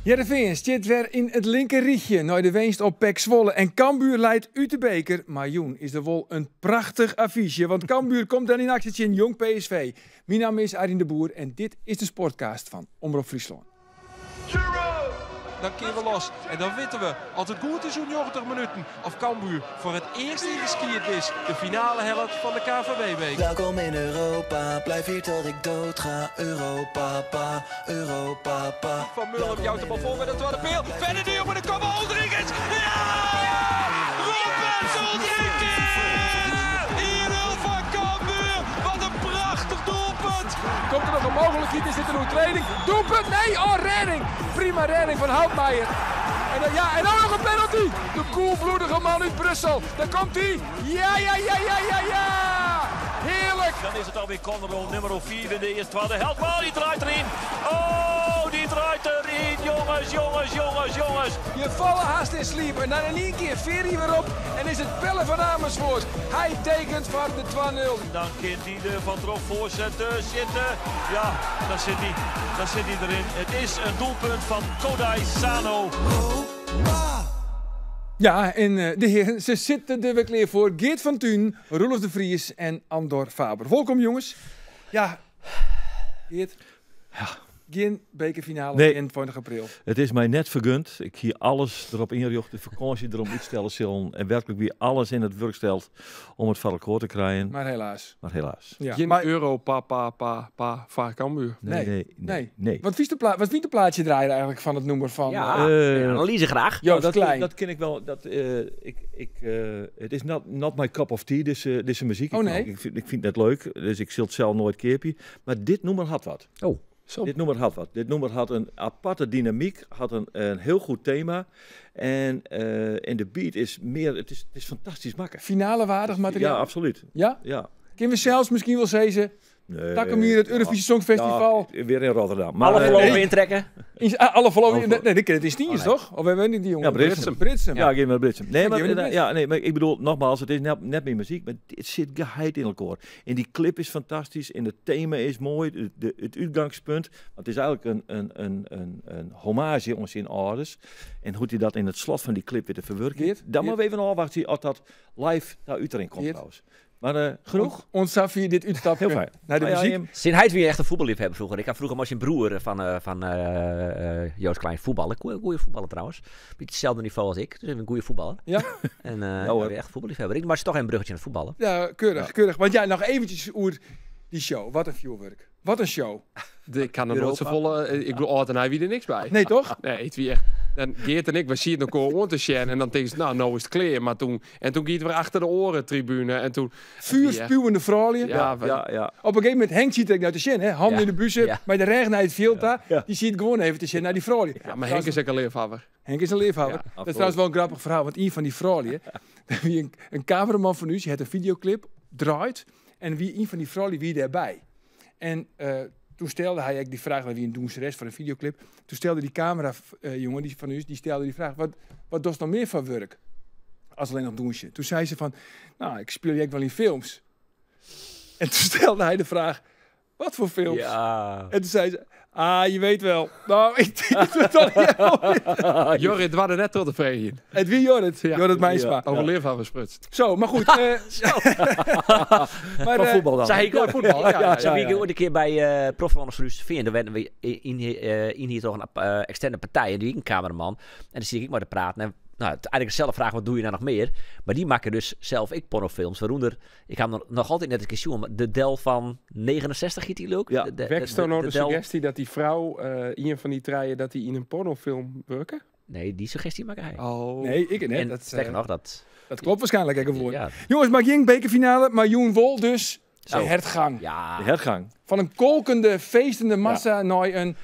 Heerenveen zit weer in het linker rietje naar de winst op PEC Zwolle. En Cambuur leidt uit de beker. Maar Joen is de wol een prachtig affiche. Want Cambuur komt dan in actie in Jong PSV. Mijn naam is Arjen de Boer en dit is de Sportcast van Omroep Friesland. Dan keren we los. En dan weten we, als het goed is, zo'n 90 minuten. Of Cambuur voor het eerst ingeskierd is. De finale helft van de KNVB-week. Welkom in Europa, blijf hier tot ik dood ga. Europa, pa, Europa, pa. Van Mullen jouwt de bal vol met de tweede peel. Verder de jongen, de komen Rodriguez. Ja! Robert Rodriguez! 1-0 van Cambuur. Wat een prachtig doelpunt. Komt er nog een mogelijkheid? Is dit een overtreding? Doelpunt? Nee, oh redding! Prima redding van Houtmeijer. En dan nog een penalty. De koelbloedige man uit Brussel. Daar komt hij. Ja. Heerlijk. Dan is het alweer Conrad, nummer 4 in de eerste tweede helft. Maar die draait erin. Oh, die draait erin. Jongens. Je vallen haast in sleep. En dan in één keer veer hij weer op. En is het Pelle van Amersfoort. Hij tekent voor de 2-0. Dan kan die er van Trof voorzetten zitten. Ja, dan zit hij erin. Het is een doelpunt van Kodai Sano. Ja, en de heren, ze zitten er weer klaar voor. Geert van Thun, Roelof de Vries en Andor Faber. Welkom jongens. Ja, Geert. Ja. Geen bekerfinale Nee. in 20 april. Het is mij net vergund. Ik hier alles erop inricht, de vakantie erom uitstellen zullen. En werkelijk weer alles in het werk stelt om het voor elkaar te krijgen. Maar helaas. Maar helaas. Ja. Geen Maar, euro, van Cambuur. nee. Wat vies de plaatje draaien eigenlijk van het nummer van... Ja, Eh, analyse graag. Joost Klein. dat ken ik wel. Het is not my cup of tea, deze muziek. Oh, nee? Ik vind het net leuk, dus ik zul het zelf nooit keerpje. Maar dit nummer had wat. Oh, Zo. Dit nummer had wat. Dit nummer had een aparte dynamiek, had een heel goed thema. En de beat is meer, het is fantastisch makkelijk. Finale waardig materiaal. Ja, absoluut. Ja? Ja. Kunnen we zelfs misschien wel zeggen... Nee, Takkenmier, het Eurovisie Songfestival. Ja, weer in Rotterdam. Maar, alle verlopen nee. intrekken. Alle verloren... Alle- Nee, dit is Stiens, toch? Of hebben we niet die jongen? Ja, Britsum. Britsum. Ja, geef me een Britsum. Nee, geef me een Britsum. maar ik bedoel, nogmaals, het is net meer muziek, maar het zit geheid in elkaar. En die clip is fantastisch, en het thema is mooi, het uitgangspunt. Want het is eigenlijk een hommage, jongens, in Aardes. En hoe hij dat in het slot van die clip weer te verwerken. Geert? Dan maar even afwachten als dat live naar Utrecht komt Geert? trouwens. Maar genoeg? Ons zag hier dit uitstapje Heel fijn. naar de Nou ja, muziek. Sint Heid wie echt een voetballiefhebber vroeger. Ik had vroeger maar zijn broer van Joost Klein voetballen. Goeie voetballer trouwens. Beetje hetzelfde niveau als ik. Dus een goede voetballer. Ja? En hoor. echt voetballiefhebber. Ik maar toch een bruggetje naar het voetballen. Ja, keurig. Want ja, nog eventjes over die show. Wat een vuurwerk. Wat een show. Ik kan er nooit zo volle. Ik bedoel, altijd hij wie er niks bij. Nee, toch? Nee, het wie echt. Dan Geert en ik, we zien elkaar om te sharen. En dan denken ze, nou is het klaar. Maar toen gingen we achter de orentribune. En toen... Vuurspuwende vrouwen. Ja, Ja. Op een gegeven moment Henk ziet er naar de shin, hè? Handen Ja. in de bussen, Ja. maar de regen naar het veld daar. Ja. Die ziet gewoon even te zin naar die vrouwen. ja, maar Henk is ook een leervader. Henk is een leefhouder. Ja, Dat is trouwens wel een grappig verhaal, want een van die vrouwen, wie een cameraman van u, die had een videoclip, draait, en wie een van die vrouwen wie daarbij. En toen stelde hij eigenlijk die vraag naar wie een doenseres voor een videoclip. Toen stelde die camerajongen die van u, die stelde die vraag, wat doet nog meer van werk? Als alleen nog doensje. Toen zei ze van, nou, ik speel je wel in films. En toen stelde hij de vraag, wat voor films? Ja. En toen zei ze, je weet wel. Nou, ik denk dat dat niet. Jorrit, we hadden net tot de vreemd. Het wie Jorrit? Ja. Jorrit Mijnsma. Over leervader sprutst. Zo, maar goed. Maar, Van voetbal dan. Zag ik ook voetbal? ja. Zag ik ooit een keer bij Proflanders Ruus Veen. Daar werden we in hier toch een externe partij. En die een cameraman. En dan zie ik maar te praten. En eigenlijk dezelfde vraag, wat doe je nou nog meer? Maar die maken dus zelf pornofilms. Waaronder, ik heb nog altijd net een keer zien, maar de Del van 69 heet die ook. Ja, Wekst er nou de Del- suggestie dat die vrouw, een van die treien, dat die in een pornofilm werken? Nee, die suggestie maak hij. Oh. nee, ik net. En Dat, sterker nog, dat... dat klopt waarschijnlijk even voor. Ja. Jongens, maar geen bekerfinale, maar Joen Wol dus. Zo. De hertgang. Ja. De hergang. Van een kolkende, feestende massa naar een...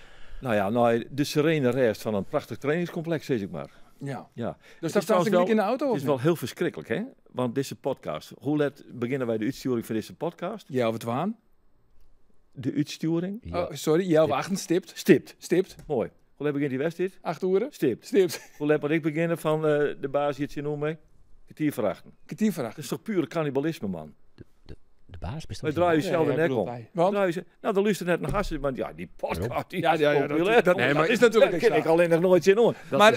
Nou, de serene rest van een prachtig trainingscomplex, zeg ik maar. Ja. Ja. Dus dat staat wel- in de auto? Het Of is wel heel verschrikkelijk, hè? Want deze podcast, hoe laat beginnen wij de uitsturing van deze podcast? Ja, of het waan? De uitsturing? Ja. Oh, sorry, jij of 8 stipt. Stipt. Stipt. Mooi. Hoe laat begint die wedstrijd? 8 uur. Stipt. Stipt. Hoe laat moet ik beginnen van de baas hier te noemen? Kwartier verachten. Kwartier veracht. Dat is toch pure cannibalisme, man? De de baas. Best We draaien jezelf de hij nek bedoelt om. wij. Want? Nou, dan luistert net naar gasten, want ja, die podcast die Ja, dat Nee, maar is natuurlijk ken ik alleen nog nooit zin om.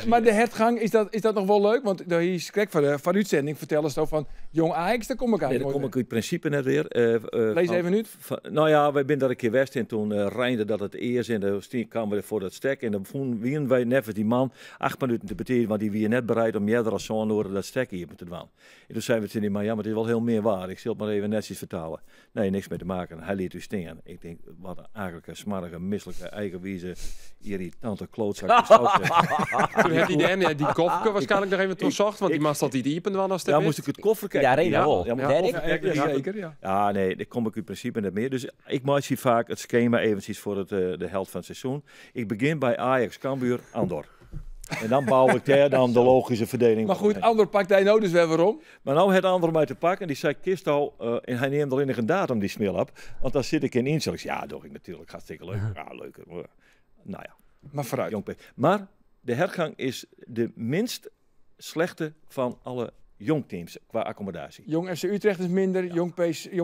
Maar de hertgang, is dat nog wel leuk? Want daar is Krek van de uitzending vertellen ze van Jong Ajax, daar kom ik Nee, aan. dan kom ik in principe net weer. Lees even nu. Nou ja, wij zijn daar een keer west en toen reinde dat het eerst in de kwamen we voor dat stek en dan vonden wij net die man 8 minuten te beteren, want die wie net bereid om meer dan zo'n horen dat stek hier te doen. En toen zeiden we tegen die man, ja, maar het is wel heel meer waar. Ik zal het maar even netjes vertalen. Nee, niks mee te maken. Hij liet u staan. Ik denk, wat eigenlijk een smarrige, misselijke, eigenwijze, irritante klootzak. Toen heb hij die koffer waarschijnlijk nog even doorzocht, want die mast dat die diepen was als Ja, moest ik het koffer kijken. Ja, reden wel. Ja, Derde ik. Zeker, ja. Ja, nee, daar kom ik in principe net meer. Dus ik maak hier vaak het schema eventjes voor de helft van het seizoen. Ik begin bij Ajax, Cambuur, Andor. En dan bouw ik daar dan de logische verdeling. Maar goed, Andor pakt hij nou dus weer waarom. Maar nou het andere mij te pakken. Die zei Kisto, en hij neemt alleen nog een datum die smil op. Want dan zit ik in instelling. Ja, doe ik natuurlijk. Hartstikke leuk. Ja, leuk. Nou ja, Maar vooruit. jong P. Maar de hergang is de minst slechte van alle jongteams qua accommodatie. Jong FC Utrecht is minder, Jong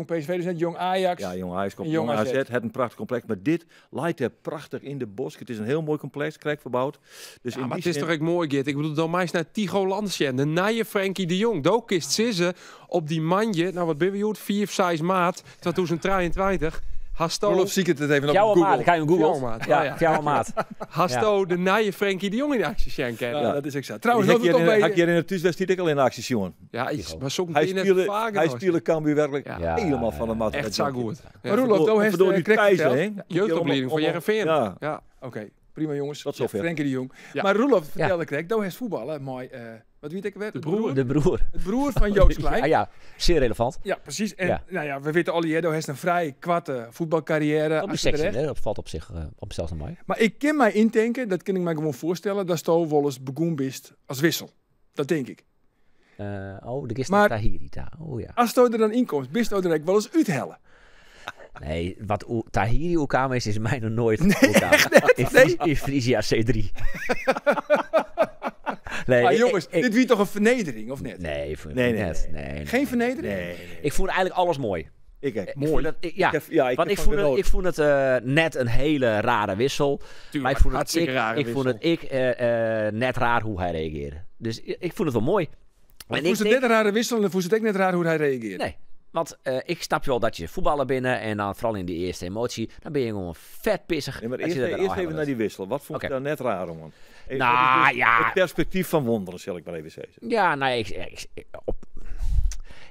PSV dus net, Jong Ajax. Ja, jong Ajax komt, En Jong jong AZ. AZ. Het een prachtig complex. Maar dit lijkt er prachtig in de bos. Het is een heel mooi complex, krek verbouwd. Dus Ja, in maar die het is zin- toch echt mooi, Git. Ik bedoel, dan meest naar Tigo Lansjen, de naaie Frenkie de Jong. Dook kist zissen op die manje, nou wat ben we 4 of 6 maart 2023. Hasto, Rolof ziet het even op Jouw Google. maat, ga je hem googlen? Jouw maat, Ja, ja. jouw maat. Hasto de naaie Frenkie de Jong in actie schenken. Ja, Ja, dat is exact. Die Trouwens, heb dat je we toch in, heb je bij... in de thuiswedstrijd ook al in actie, jongen. maar zo'n Hij keer net speelde, vaker hij nog. speelde Cambuur werkelijk Ja. helemaal van de mat. Echt zo goed. Ja. Maar Roelof, nou heeft Verdorie, de Krek Thijs, verteld. hè? Jeugdopleiding voor Heerenveen. Ja. Ja. Oké, prima jongens. Tot zover. Frenkie de Jong. Ja. Maar Roelof vertelde Krek, nou heeft voetballen. Mooi, wat weet ik weer? De broer. De broer. Het broer van Joost Klein. Ja, zeer relevant. Ja, precies. En Ja. nou ja, we weten al, Jeddo heeft een vrij kwarte voetbalcarrière. Op de achter de sectie, rug. hè? Dat valt op zich op zichzelf nog mooi. Maar ik kan mij indenken, dat kan ik mij gewoon voorstellen, dat Sto wel eens begonnen bist als wissel. Dat denk ik. De gist Maar- Tahiri. Oh ja. Als Sto er dan inkomt, bist Sto er wel eens uithellen. Nee, wat Tahiri Oekama is mij nog nooit Oekama. In Frisia C3. Nee, Maar ik- jongens, ik- dit wie toch een vernedering, of net? Nee, voor Nee, net. Nee. Geen vernedering? Nee. Ik vond eigenlijk alles mooi. Ik heb. Ik vond dat, ja, Ik want heb ik van vond, genoten. ik vond het net een hele rare wissel. Maar ik vond het, net raar hoe hij reageerde. Dus ik vond het wel mooi. Maar En voel ik ze denk- net een rare wissel en voel ze het ook net raar hoe hij reageert. Nee, want ik snap wel dat je voetballen binnen en dan vooral in die eerste emotie, dan ben je gewoon vet pissig. Nee, maar als eerst, je er eerst al even aan naar die wissel. Wat vond je Oké. daar net raar om? Nou, Het is ja. Het perspectief van wonderen, zal ik maar even zeggen. Ja, nou,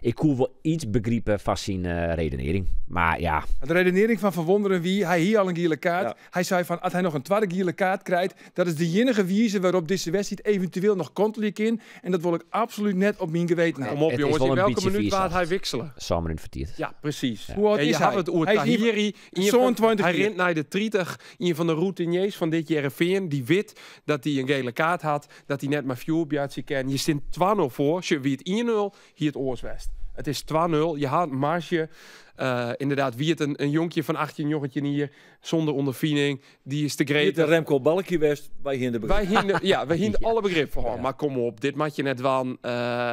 ik kon wel iets begrijpen van zijn redenering. Maar ja, De redenering van verwonderen wie, hij hier al een gele kaart. Ja. Hij zei van, als hij nog een tweede gele kaart krijgt, dat is de enige wijze waarop deze wedstrijd eventueel nog kontelijk in. En dat wil ik absoluut net op mijn geweten Kom houden. op Het is jongens, wel in een welke beetje minuut vies, waar dat. hij wisselen? zomer in vertierd. Ja, precies. Ja. Hoe oud En is je hij? had het over Hij is niet- Tahiri. zo'n 20 Hij keer. rent naar de 30. Een van de routiniers van dit Heerenveen. Die wit dat hij een gele kaart had. Dat hij net maar 4 buiten kan. Je stint 2-0 voor. Je wie het 1-0, hier het Oorswest. Het is 2-0. Je haalt marge. Inderdaad, wie het een jonkje van 18 jongetje hier. Zonder ondervinding. Die is te Dit gretig. de Remco Balkje West bij Hinder. Wij hinden alle begrip voor. Ja. Maar kom op, dit matje net van.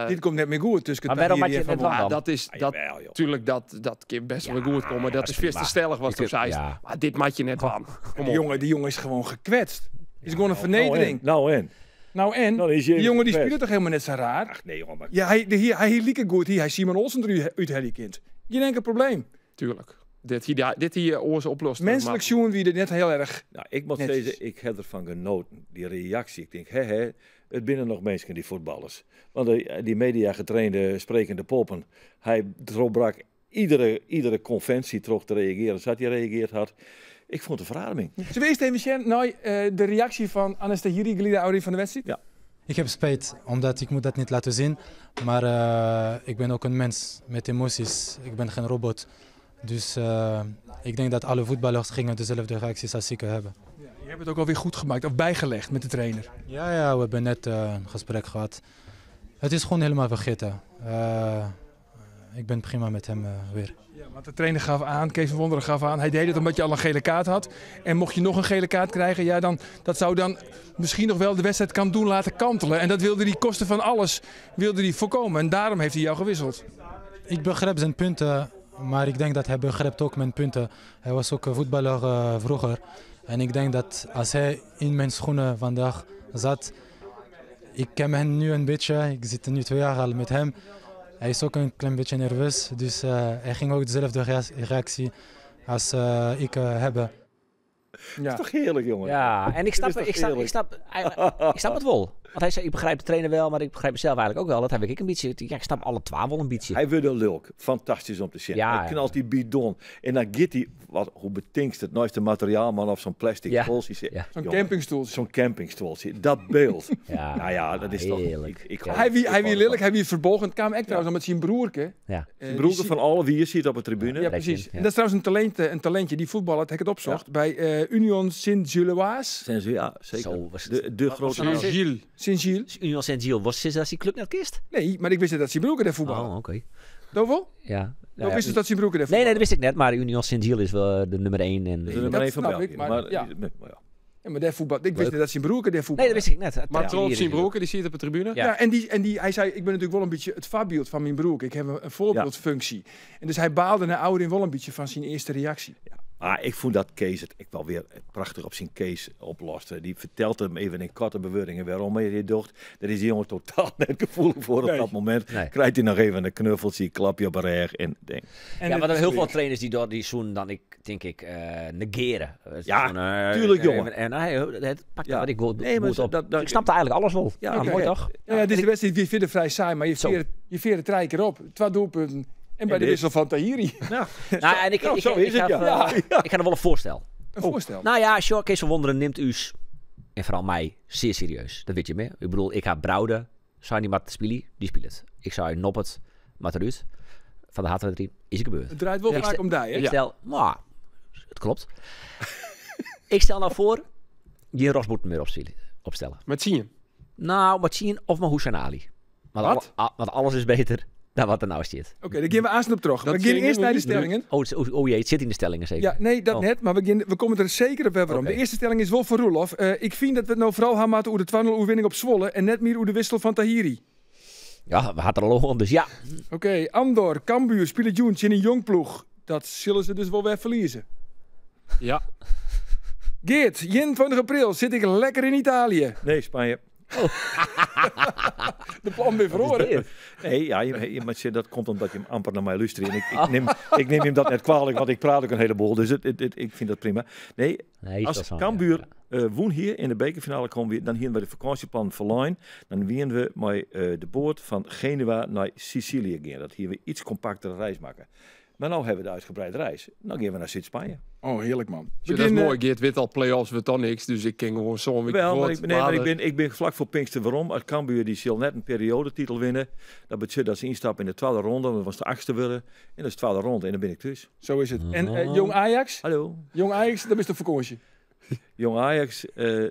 Dit komt net meer goed tussen Maar waarom Tahiri had je en het Van net Wonderen. wel? dat is Ah, dat. jawel, joh. Tuurlijk, dat kan best wel goed komen. Dat is veel te prima. stellig was Je het op kunt- zij. ja. Maar dit matje net van. Kom Die op. jongen is gewoon gekwetst. Het is gewoon een vernedering. Nou en? Nou en, Nou, is je die jongen die gekwetst. speelt toch helemaal net zo raar? Ach nee, jongen. Maar Ja, hij lieke goed hier. Hij Simon Olsen eruit had die kind. Geen enkel probleem. Tuurlijk. Dit hier oorzaak oplost. Menselijk zien wie er net heel erg... Nou, ik moet Netjes. zeggen, ik heb ervan genoten. Die reactie. Ik denk, het binnen nog mensen, die voetballers. Want die media getrainde sprekende poppen. Hij doorbrak iedere conventie terug te reageren. Zoals hij gereageerd had. Ik vond het een verademing. Zullen we eerst even zien naar de reactie van Anas Tahiri, Glida Auri van de wedstrijd? Ja. Ik heb spijt, omdat ik moet dat niet laten zien. Maar ik ben ook een mens met emoties. Ik ben geen robot. Dus ik denk dat alle voetballers gingen dezelfde reacties als ik hebben. Je hebt het ook alweer goed gemaakt, of bijgelegd met de trainer. Ja, we hebben net een gesprek gehad. Het is gewoon helemaal vergeten. Ik ben prima met hem weer. Ja, want de trainer gaf aan, Kees van Wonderen gaf aan, hij deed het omdat je al een gele kaart had. En mocht je nog een gele kaart krijgen, ja, dat zou dan misschien nog wel de wedstrijd kan doen laten kantelen. En dat wilde hij kosten van alles wilde hij voorkomen. En daarom heeft hij jou gewisseld. Ik begrijp zijn punten. Maar ik denk dat hij begrijpt ook mijn punten. Hij was ook een voetballer vroeger. En ik denk dat als hij in mijn schoenen vandaag zat... Ik ken hem nu een beetje. Ik zit nu 2 jaar al met hem. Hij is ook een klein beetje nerveus. Dus hij ging ook dezelfde reactie als ik heb. Dat is toch heerlijk, jongen? Ja, en ik snap, Dat is toch ik snap het wel. Want hij zei, ik begrijp de trainer wel, maar ik begrijp mezelf eigenlijk ook wel. Dat heb ik een beetje. Ja, ik snap alle 12 wel een beetje. Hij wil een lulk. Fantastisch om te zien. Ja, hij knalt die bidon. En dan gaat hij, hoe betinkt het nooiste materiaalman of zo'n plastic stoeltje. Ja. Zo'n campingstoel. Zo'n campingstoeltje. Dat beeld. Ja, nou ja, dat is heerlijk. toch... Ik Hij wie lelijk, hij wie verbolgen. Het kwam echt trouwens met zijn broerke. Ja. de broer van alle wie je ziet op de tribune. Ja, precies. Ja. En dat is trouwens een talentje. Die voetballer, heb ik het opzocht. Bij Union Saint-Gilloise. Zijn ze, ja, zeker. Zo was het. De grote... Gilles. Saint-Gilles. Union Saint-Gilles, was sinds dat die club net kist? Nee, maar ik wist niet dat zijn broerke daar voetballen. Oh, oké. Dovel? Ja. Ik wist dus dat zijn broerke daar Nee, voetballen. dat wist ik net, maar Union Saint-Gilles is wel de nummer 1. En... De nummer dat 1 van snap België. ik, maar ja. ja. Ja, maar daar voetbal. Ik wist niet dat zijn broerke daar Nee, voetballen. dat wist ik net. Maar Ja. trots zijn broeken, die zit op de tribune. Ja. Ja, en die, hij zei, ik ben natuurlijk wel een beetje het voorbeeld van mijn broer. Ik heb een voorbeeldfunctie. En dus hij baalde naar ouder wel een beetje van zijn eerste reactie. Maar ik vond dat Kees het ik wel weer prachtig op zijn Kees oploste. Die vertelt hem even in korte bewoordingen waarom hij dit doet. Daar is die jongen totaal net gevoelig voor op dat moment. Nee. Krijgt hij nog even een knuffeltje, klapje op een reg en ding. En Ja, maar er dit zijn heel is veel trainers die door die zoen dan, denk ik, negeren. Ja, tuurlijk, jongen. En het pakt Ja. wat ik wil. Nee, maar moet op. dat- Ik snapte eigenlijk alles wel. Ja, Ja, oké. mooi toch? Nou ja, deze wedstrijd wie vindt het vrij saai, maar je veert het 3 keer op. 2 doelpunten. En bij de dit? wissel van Tahiri. Nou, en ik, Nou, ik, zo ik, is ik het, heb, ja. ik heb er wel een voorstel. Een voorstel. Nou ja, Sjoerd, Kees van Wonderen neemt u's, en vooral mij, zeer serieus. Dat weet je meer. Ik bedoel, ik heb Brouwde, zou niet maar spelen, die speelt het. Ik zou Noppert, Materuut, van de Hartweg is gebeurd. Het draait wel Ik vaak stel- om die, hè? Ik stel, nou, het klopt. Ik stel nou voor, je Rosboet meer opstellen. Met zien. Nou, Martien of Mahousan Ali. Wat? Want alles is beter dan wat er nou zit. Oké, dan gaan we aanstaan op terug. Dat We gaan zie je eerst nu naar de niet. stellingen. Oh jee, het zit in de stellingen zeker. Ja, nee, dat Oh. net. Maar we komen er zeker op waarom. Oké. De eerste stelling is wel voor Roelof. Ik vind dat we het nou vooral gaan maken over de 2-0 overwinning op Zwolle. En net meer over de wissel van Tahiri. Ja, we hadden er al om, dus ja. Oké, Andor, Cambuur, spelen Joens in een jong ploeg. Dat zullen ze dus wel weer verliezen. Ja. Geert, 21 april zit ik lekker in Italië. Nee, Spanje. De plan weer verhoren. Nee, ja, je moet zeggen, dat komt omdat je hem amper naar mij luistert. En ik neem hem dat net kwalijk, want ik praat ook een heleboel. Dus ik vind dat prima. Nee, Nee, als Cambuur woen hier in de bekerfinale komen we, dan hier we de vakantieplan verlijn. Dan winnen we met de boot van Genua naar Sicilië gaan. Dat hier we iets compactere reis maken. Maar nou hebben we de uitgebreide reis. Nou gaan we naar Zuid-Spanje. Oh, heerlijk man. Dat is mooi. Geert weet al play-offs, we dan niks. Dus ik ken gewoon zo'n week Wel, voort. maar ik ben vlak voor Pinkster. Waarom? Als Cambuur die zal net een periodetitel winnen. Dat betekent dat ze instappen in de 12e ronde. Dat was de 8e willen. En dat is de 12e ronde. En dan ben ik thuis. Zo is het. En Jong Ajax? Hallo. Jong Ajax, dat is de vakantie. Jong Ajax,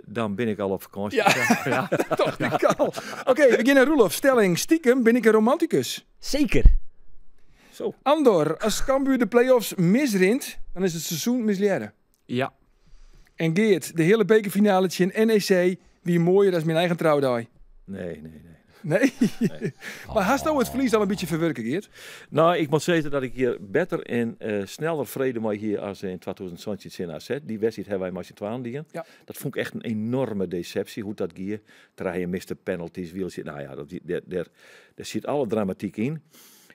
dan ben ik al op vakantie. Ja, toch niet al. Oké, we beginnen Roelof. Stelling, stiekem ben ik een romanticus. Zeker. Zo. Andor, als Cambuur de play-offs misrint, dan is het seizoen misleren. Ja. En Geert, de hele bekerfinaletje in NEC, wie mooier dan mijn eigen trouwdag. Nee. Nee? Maar hast nou het verlies al een beetje verwerken, Geert? Nou, ik moet zeggen dat ik hier beter en sneller vrede mee hier als in 2017 in AZ. Die wedstrijd hebben wij maar z'n tweeën liggen. Ja. Dat vond ik echt een enorme deceptie, hoe dat ging. Draaien miste penalties, wieltje. Nou ja, daar zit alle dramatiek in.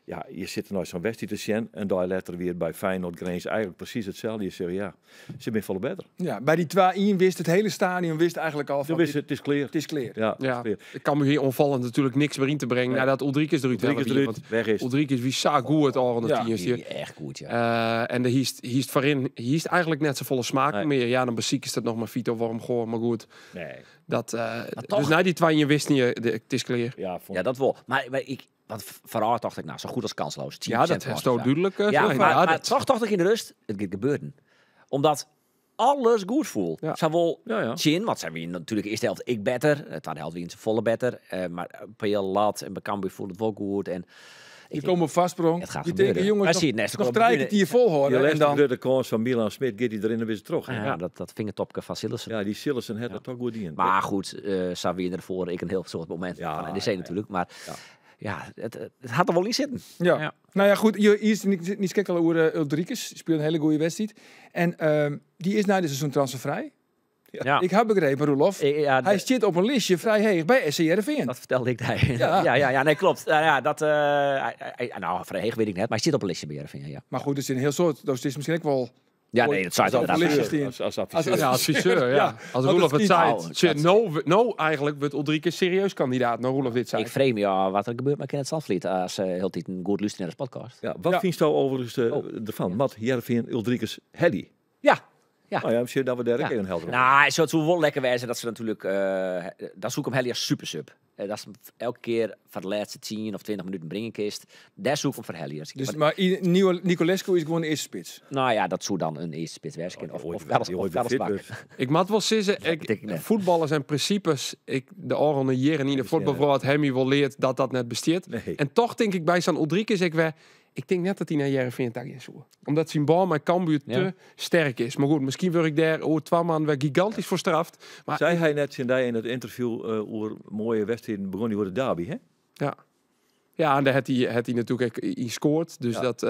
Ja, je zit er nou zo'n wedstrijd te zien en daar later weer bij Feyenoord Grains eigenlijk precies hetzelfde. Je zegt ja, ze zijn veel beter. Ja, bij die 2-1 wist het hele stadion wist eigenlijk al van Dan wist het is clear. het is clear. Ja, Ja. het is clear. Ik kan me hier onvallend natuurlijk niks meer in te brengen. Nee. Nadat Ulrikes eruit Drie keer hebben. eruit, weg is. Ulrikes wie zo goed het al Ja, teams hier. Echt goed, ja. En de hiest voorin hiest eigenlijk net zo volle smaak Nee. meer. Ja, dan beziek is dat nog maar Vito Worm gewoon, maar goed. Nee. Dat, toch? dus na die 2 wist niet, het is clear. Ja, Ja, dat wel. Maar want vooral dacht ik, nou, zo goed als kansloos. 10% Ja, dat is kans, zo ja. duidelijk. Ja, zijn. maar dat- toch dacht ik in de rust, het gaat gebeuren. Omdat alles goed voelt. Ja. Zowel Ja. Chin, want zijn we natuurlijk de eerste helft ik beter. Het tweede helft weer in zijn volle beter. Maar PL Lat en bij Cambuur voelt het wel goed. En Je komt op vastsprong. het gaat Je gebeuren. denkt, jongens, Maar nog, zie je het net, nog zo 3 komen keer hier volhouden. Je En leest dan... de kans van Milan Smit, gaat hij erin en weer is terug. Ja, dat vingertopje van Sillissen. Ja, die Sillissen had het toch goed in. Maar goed, Xavier ervoor, ik een heel soort moment Ja, van NEC ja, natuurlijk. Maar Ja. het had er wel niet zitten. Ja. Ja. Nou ja, goed. Hier is niet skek al over Uldrikes. Die speelt een hele goede wedstrijd. En die is na dit seizoen transfervrij. Ja. Ik heb begrepen, Roelof. Hij zit op een listje vrij heeg bij SC Heerenveen. Dat vertelde ik daar. Ja. Ja, nee, klopt. Nou, vrij heeg weet ik net, maar hij zit op een listje bij Heerenveen, ja. Maar goed, het is een heel soort. Dus het is misschien ook wel... Ja, nee, dat zou je Als inderdaad adviseur. zeggen. Als adviseur. Ja, adviseur, ja. Als Want Roelof dat het is zei, niet- nou eigenlijk wordt Ulrike serieus kandidaat, nou Roelof dit zei. Ik vreem ja, wat er gebeurt met Kenneth Zandvliet als heel tijd een goed luisteren naar de podcast. Ja, wat vind je nou overigens ervan? Matt Heerenveen, Uldrikes, Hedy. Ja. Nou ja, misschien dat we daar ook een helder op. Nou, het zou wel lekker wezen dat ze natuurlijk... dat zoek hem heel als supersub. Dat is elke keer van de laatste 10 of 20 minuten brengen kist. Daar zoek ik hem voor Helliers. Dus, maar Nicolescu is gewoon de eerste spits. Nou ja, dat zou dan een eerste spits wezen. Of wel Ik moet wel zeggen, voetballers en principes, de oranje hier en in de voetbalvrouw had Hemmy wel leert dat net besteedt. Nee. En toch denk ik bij San Ulrike ik denk net dat hij naar Heerenveen is. Omdat zijn bal met Cambuur te sterk is. Maar goed, misschien word ik daar twee man weer gigantisch voor straft. Maar Zei hij net in het interview over mooie wedstrijden begon hij voor de derby, hè? Ja, en daar had hij natuurlijk in scoort. Dus dat...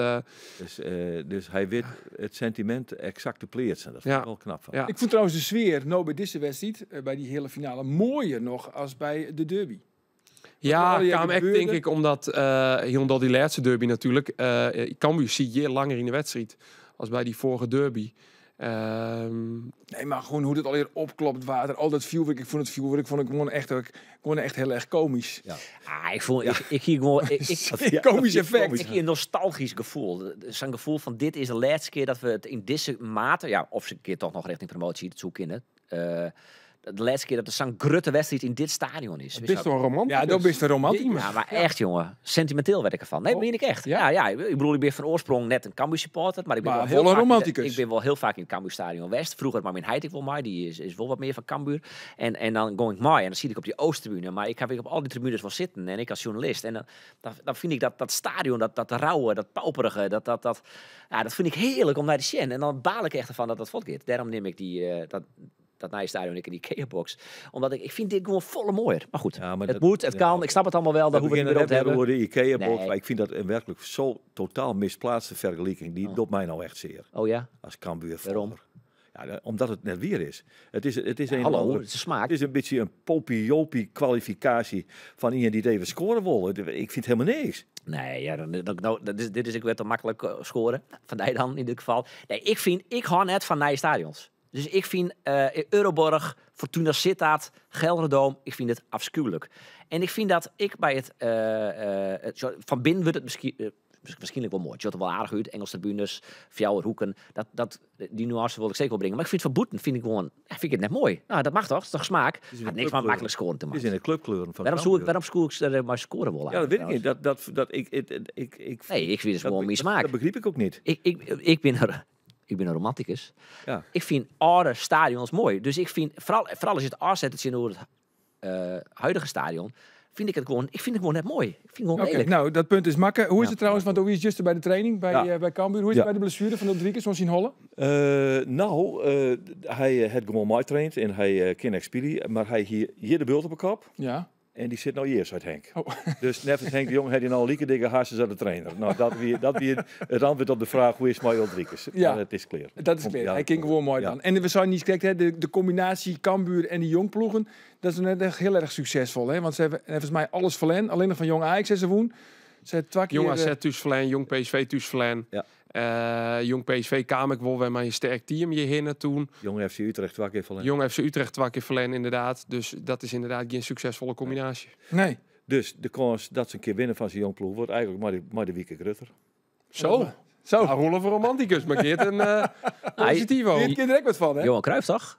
Dus hij weet het sentiment exact te pleersen. Dat vind ik wel knap van. Ja. Ik vond trouwens de sfeer, bij deze wedstrijd, bij die hele finale, mooier nog als bij de derby. Ja, Wat kwam echt gebeurde? denk ik omdat die laatste derby natuurlijk. Cambuur zie je langer in de wedstrijd als bij die vorige derby. Nee, maar gewoon hoe het alweer opklopt, water, al dat vuurwerk. Ik vond het vuurwerk gewoon echt heel erg komisch. Ja. Ik hier gewoon... Komisch effect. Ik hier een nostalgisch gevoel. Zo'n gevoel van dit is de laatste keer dat we het in deze mate... Ja, of ze een keer toch nog richting promotie het zoeken in de laatste keer dat er zo'n grutte wedstrijd in dit stadion is. Best wel romantisch. Ja, dat is een romantisch. Ja, maar echt, jongen. Sentimenteel werd ik ervan. Nee, dat meen ik echt. Ja, ik bedoel, ik ben van oorsprong net een Cambuur supporter. Maar ik ben Maar wel heel volle vaak, romanticus. ik ben wel heel vaak in het Cambuur Stadion West. Vroeger maar mijn Heiting wel maar. Die is wel wat meer van Cambuur. En dan go ik maar. En dan zie ik op die Oosttribune. Maar ik heb op al die tribunes wel zitten. En ik als journalist. En dan vind ik dat stadion, dat rauwe, dat pauperige. Dat vind ik heerlijk om naar te zien. En dan baal ik echt ervan dat dat voortgaat. Daarom neem ik dat naar je stadion in die Ikea-box. Omdat ik vind dit gewoon volle mooier. Maar goed, Ja, maar het moet, het kan. Ik snap het allemaal wel. Daar hoeven we het niet meer over te hebben. de Ikea-box, Nee. maar ik vind dat een werkelijk zo totaal misplaatste vergelijking. Die doet mij nou echt zeer. Oh ja? Als Cambuur. Waarom? Ja, omdat het net weer is. Het is een Hallo, andere- het is smaak. Het is een beetje een popie-jopie kwalificatie van iemand die het even scoren wil. Ik vind helemaal niks. Nee, ja, dit is ik weer te makkelijk scoren. Van die dan in dit geval. Nee, ik hou net van nieuwe stadions. Dus ik vind Euroborg, Fortuna Sittard, Gelderdoom, ik vind het afschuwelijk. En ik vind dat ik bij van binnen wordt het misschien wel mooi. Het ziet er wel aardig uit, Engelse tribunes, Fjouwerhoeken. Die nuance wil ik zeker wel brengen. Maar ik vind van Boeten vind ik het net mooi. Nou, dat mag toch? Dat is toch smaak? is een Had niks met makkelijk scoren te Het is maken. in de clubkleuren van Waarom Cambuur. scoor ik er maar scoren wel aan? Ja, dat weet ik niet. Nee, ik vind het gewoon mijn smaak. Dat begreep ik ook niet. Ik ben een romanticus. Ja. Ik vind oude stadions mooi. Dus ik vind, vooral als je het afzet in het huidige stadion, vind ik het gewoon net mooi. Ik vind het gewoon Oké, lelijk. nou, dat punt is makken. Hoe is het trouwens, want hoe is het juist bij de training bij Cambuur? Hoe is het bij de blessure van de 3 keer zoals in Holland? Hij had gewoon mij traind en hij kan echt spelen, maar hij hier de bult op de kop. Ja. En die zit nou eerst uit Henk. Oh. Dus net als Henk de Jong had hij nou lieke dikke hartjes aan de trainer. Nou, dat weer het antwoord op de vraag hoe is Mario Driekes. Ja. Dat is clear. Dat is clear. Ja, Hij ging gewoon mooi ja. dan. En we zijn niet correct, hè, de combinatie Cambuur en die jongploegen, dat is net echt heel erg succesvol. Hè? Want ze hebben volgens mij alles verlen. Alleen nog van Jong Ajax ze woen. Ze hebben twee keer, Jong AZ thuis verlijn, Jong PSV thuis verlijn. Ja. Jong PSV kwam ik wel weer met een sterk team hierheen toen. Jong FC Utrecht waar keer van. Jong FC Utrecht twee keer verlijn inderdaad. Dus dat is inderdaad geen succesvolle combinatie. Nee. Dus de kans dat ze een keer winnen van zijn jongploeg wordt eigenlijk maar de Wieke Grutter. Zo. Zo. Nou, Rolf een romanticus, maar keert een positivo. Hier heb je direct wat van, hè? Johan Cruijff, toch?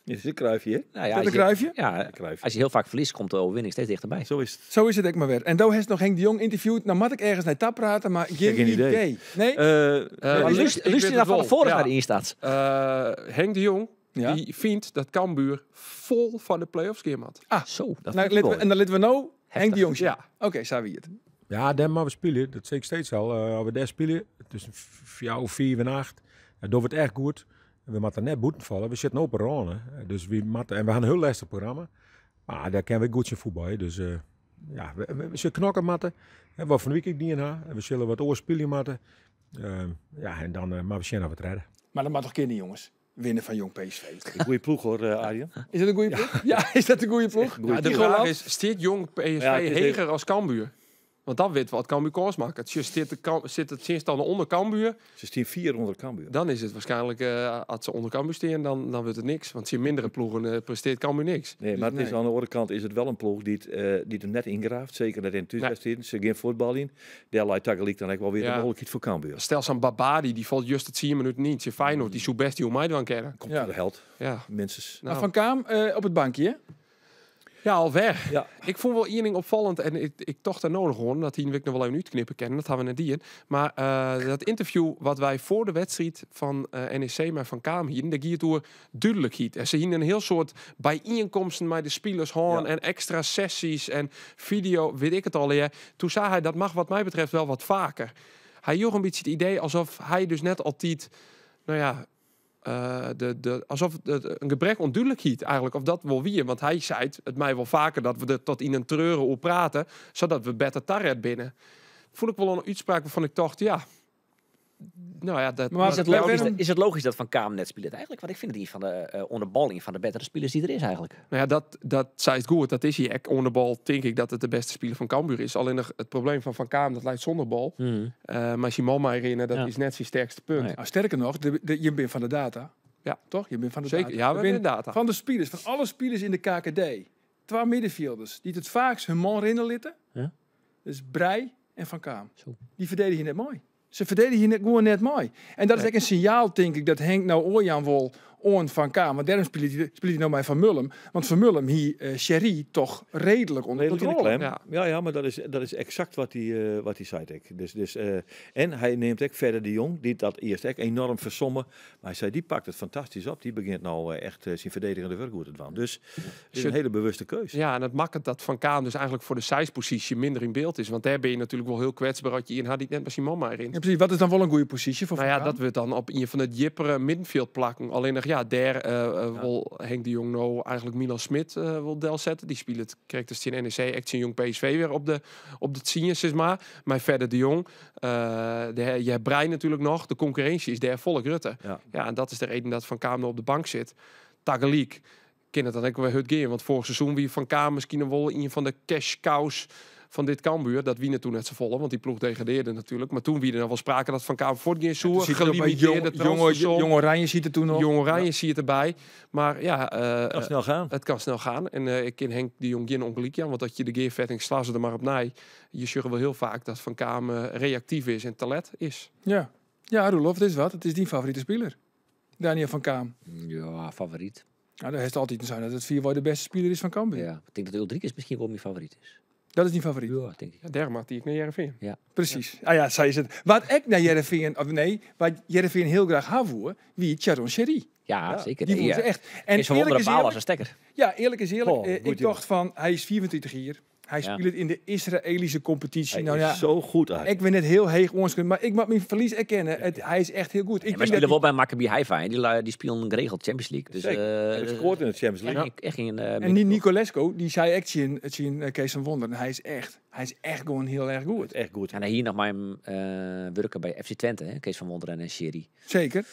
Is een kruifje, hè? Nou ja, Dat als een kruifje? Ja, Kruifje. als je heel vaak verliest, komt de overwinning steeds dichterbij. Zo is het. Zo is het ook maar weer. En daar heeft nog Henk de Jong interviewd. Nou, moet ik ergens naar tap praten, maar geen Geen idee. idee. Nee? Maar ik Luus weet je het nou van wel. de vorige Ja. waarin staat? Henk de Jong, Ja. die vindt dat Cambuur vol van de play-offs keermat. Zo. Dat Nou, vind ik mooi. en dan laten we nou Henk de Jong zien. Ja. Oké, zo wie het. Ja, dan maar we spelen. Dat zeg ik steeds al. Als we daar spelen, tussen 4 of 4 en 8, dan doen we het echt goed. We moeten net boeten vallen. We zitten op een ronde. Dus en we hebben een heel lastig programma. Maar daar kennen we goed zijn voetbal. Hè. Dus ja, we zullen knokken matten. En wat van de week ik niet in haar. En we zullen wat oorspelen matten. Ja, en dan maar we zien of we het redden. Maar dat mag toch kinderen, jongens? Winnen van Jong PSV. Een goede ploeg hoor, Arjen. Is dat een goede ploeg? Ja, is dat een goede ploeg? Ja, de vraag is, steekt Jong PSV Ja, het is heger als Cambuur? Want dan weet wat Cambuur koers maakt. Het zit het sinds dan onder Cambuur, Ze staan 4 onder Cambuur. dan is het waarschijnlijk, als ze onder Cambuur staan, dan wordt het niks. Want zie mindere ploegen presteert Cambuur niks. Nee, maar het is, aan de andere kant is het wel een ploeg die het net ingraaft. Zeker net in thuiswedstrijden. Ze geen voetbal in. Derlei Tagelik dan ook wel weer Ja. een mogelijkheid voor Cambuur. Stel zo'n Babadi, die valt juist het 10 minuten niet. Ze Feyenoord, die zou best die om mij dan kennen. Komt Ja. voor de held. Ja, Minstens. nou. Van Kaam op het bankje, hè? Ja, al weg. Ja. Ik vond wel één ding opvallend en ik toch er nodig hoor, dat hij nog wel even uitknippen kennen. Dat hebben we net die in. Maar dat interview wat wij voor de wedstrijd van NEC met Van Kaam hier, daar ging het door duidelijkheid. En ze hier een heel soort bijeenkomsten met de spelers hoorn en extra sessies en video, weet ik het al. Ja. Toen zei hij, dat mag wat mij betreft wel wat vaker. Hij joeg een beetje het idee alsof hij dus net altijd, nou ja, alsof het een gebrek aan duidelijkheid eigenlijk, of dat wel wie. Want hij zei het mij wel vaker dat we er tot in een treuren op praten, zodat we beter tarret binnen. Voel ik wel een uitspraak waarvan ik dacht, ja, nou ja, dat. Maar Is het logisch dat Van Kaam net speelt eigenlijk? Want ik vind het een van de onderballing van de betere spelers die er is eigenlijk. Nou ja, dat zei het goed. Dat is hij. Onder de bal denk ik dat het de beste speler van Cambuur is. Alleen het probleem van Kaam, dat leidt zonder bal. Maar Simon Meijerine, dat is net zijn sterkste punt. Nee. Nou, sterker nog, je bent van de data. Ja. Toch? Je bent van de Zeker. data. Ja, we Je hebben bent data. Van de spelers, van alle spelers in de KKD. 2 middenvelders die het vaakst hun man rinnen litten. Ja. Dus Breij en Van Kaam. Zo. Die verdedigen je net mooi. Ze verdedigen je net gewoon net mooi. En dat is echt een signaal, denk ik, dat Henk nou Oorjan wil on Van Kaam. Maar daarom speelt hij nou bij Van Mullum. Want Van Mullum hier Sherry toch redelijk onder Redelijk in de controle. klem. Ja, maar dat is exact wat hij zei. En hij neemt ook verder de Jong, die dat eerst ook enorm versommen. Maar hij zei, die pakt het fantastisch op. Die begint nou echt zijn verdedigende werk goed te doen. Dus het is een hele bewuste keuze. Ja, en het makkelijk dat Van Kaam dus eigenlijk voor de size-positie minder in beeld is. Want daar ben je natuurlijk wel heel kwetsbaar. Had je in, had hij net bij Simon Meijer in. Ja, precies. Wat is dan wel een goede positie voor Nou Van ja, Kaam? dat we dan op een van het jippere middenveld plakken. Alleen nog, ja, daar wil Henk de Jong nou eigenlijk Milan Smit wil del zetten. Die speelt het, krijgt dus in NEC, echt zijn Jong PSV weer op de senior, zeg maar. Maar verder de Jong. Je hebt Brein natuurlijk nog. De concurrentie is daar volle grutte. Ja, en dat is de reden dat Van Kaam nou op de bank zit. Tagelik kan het dan ook weer het gaan. Want vorig seizoen wie Van Kaam misschien wel een van de cash cows van dit Cambuur. Dat winnen toen net zo volle, want die ploeg degradeerde natuurlijk. Maar toen wie er nog wel sprake dat Van Kaam voortgeen zoer, gelimiteerde transfersom. Jong Oranje ziet er toen nog. Jong Oranje zie je erbij. Maar ja, Het kan snel gaan. het kan snel gaan. En ik ken Henk de Jong geen ongelijk aan, want dat je de geervetting slaat ze er maar op nij. Je zegt wel heel vaak dat Van Kaam reactief is en talent is. Ja. Ja, Roelof, het is wat. Het is die favoriete speler. Daniel Van Kaam. Ja, favoriet. Nou, daar heeft altijd te zijn dat het 4 de beste speler is van Cambuur. Ja. Ik denk dat Ulrich misschien wel mijn favoriet is. Dat is die favoriet. Ja, denk ik. Ja, Dermaat die ik naar Jereveen. Precies. Ah ja, zei ze het. Wat ik naar Jereveen, of nee, wat Jereveen heel graag haven, wie Charon Sherry. Ja, zeker. Die voelde ze echt. En is van eerlijk wonderen paal als een stekker. Ja, eerlijk is eerlijk. Oh, Ik goed, dacht van, hij is 24 jaar. Hij Ja. speelt in de Israëlische competitie. Hij Nou is ja, zo goed eigenlijk. ik ben net heel heeg onschuld, maar ik mag mijn verlies erkennen. Hij is echt heel goed. Ja, Ik maar denk spelen dat wel bij Maccabi Haifa en die spelen geregeld Champions League. Dus, Hij scoort in het Champions League. echt geen, en die Nicolesco, die zei echt zien Kees van Wonder. En hij is echt gewoon heel erg goed. Echt goed. En hier nog maar werken bij FC Twente, hè? Kees van Wonderen en Sherry. Zeker.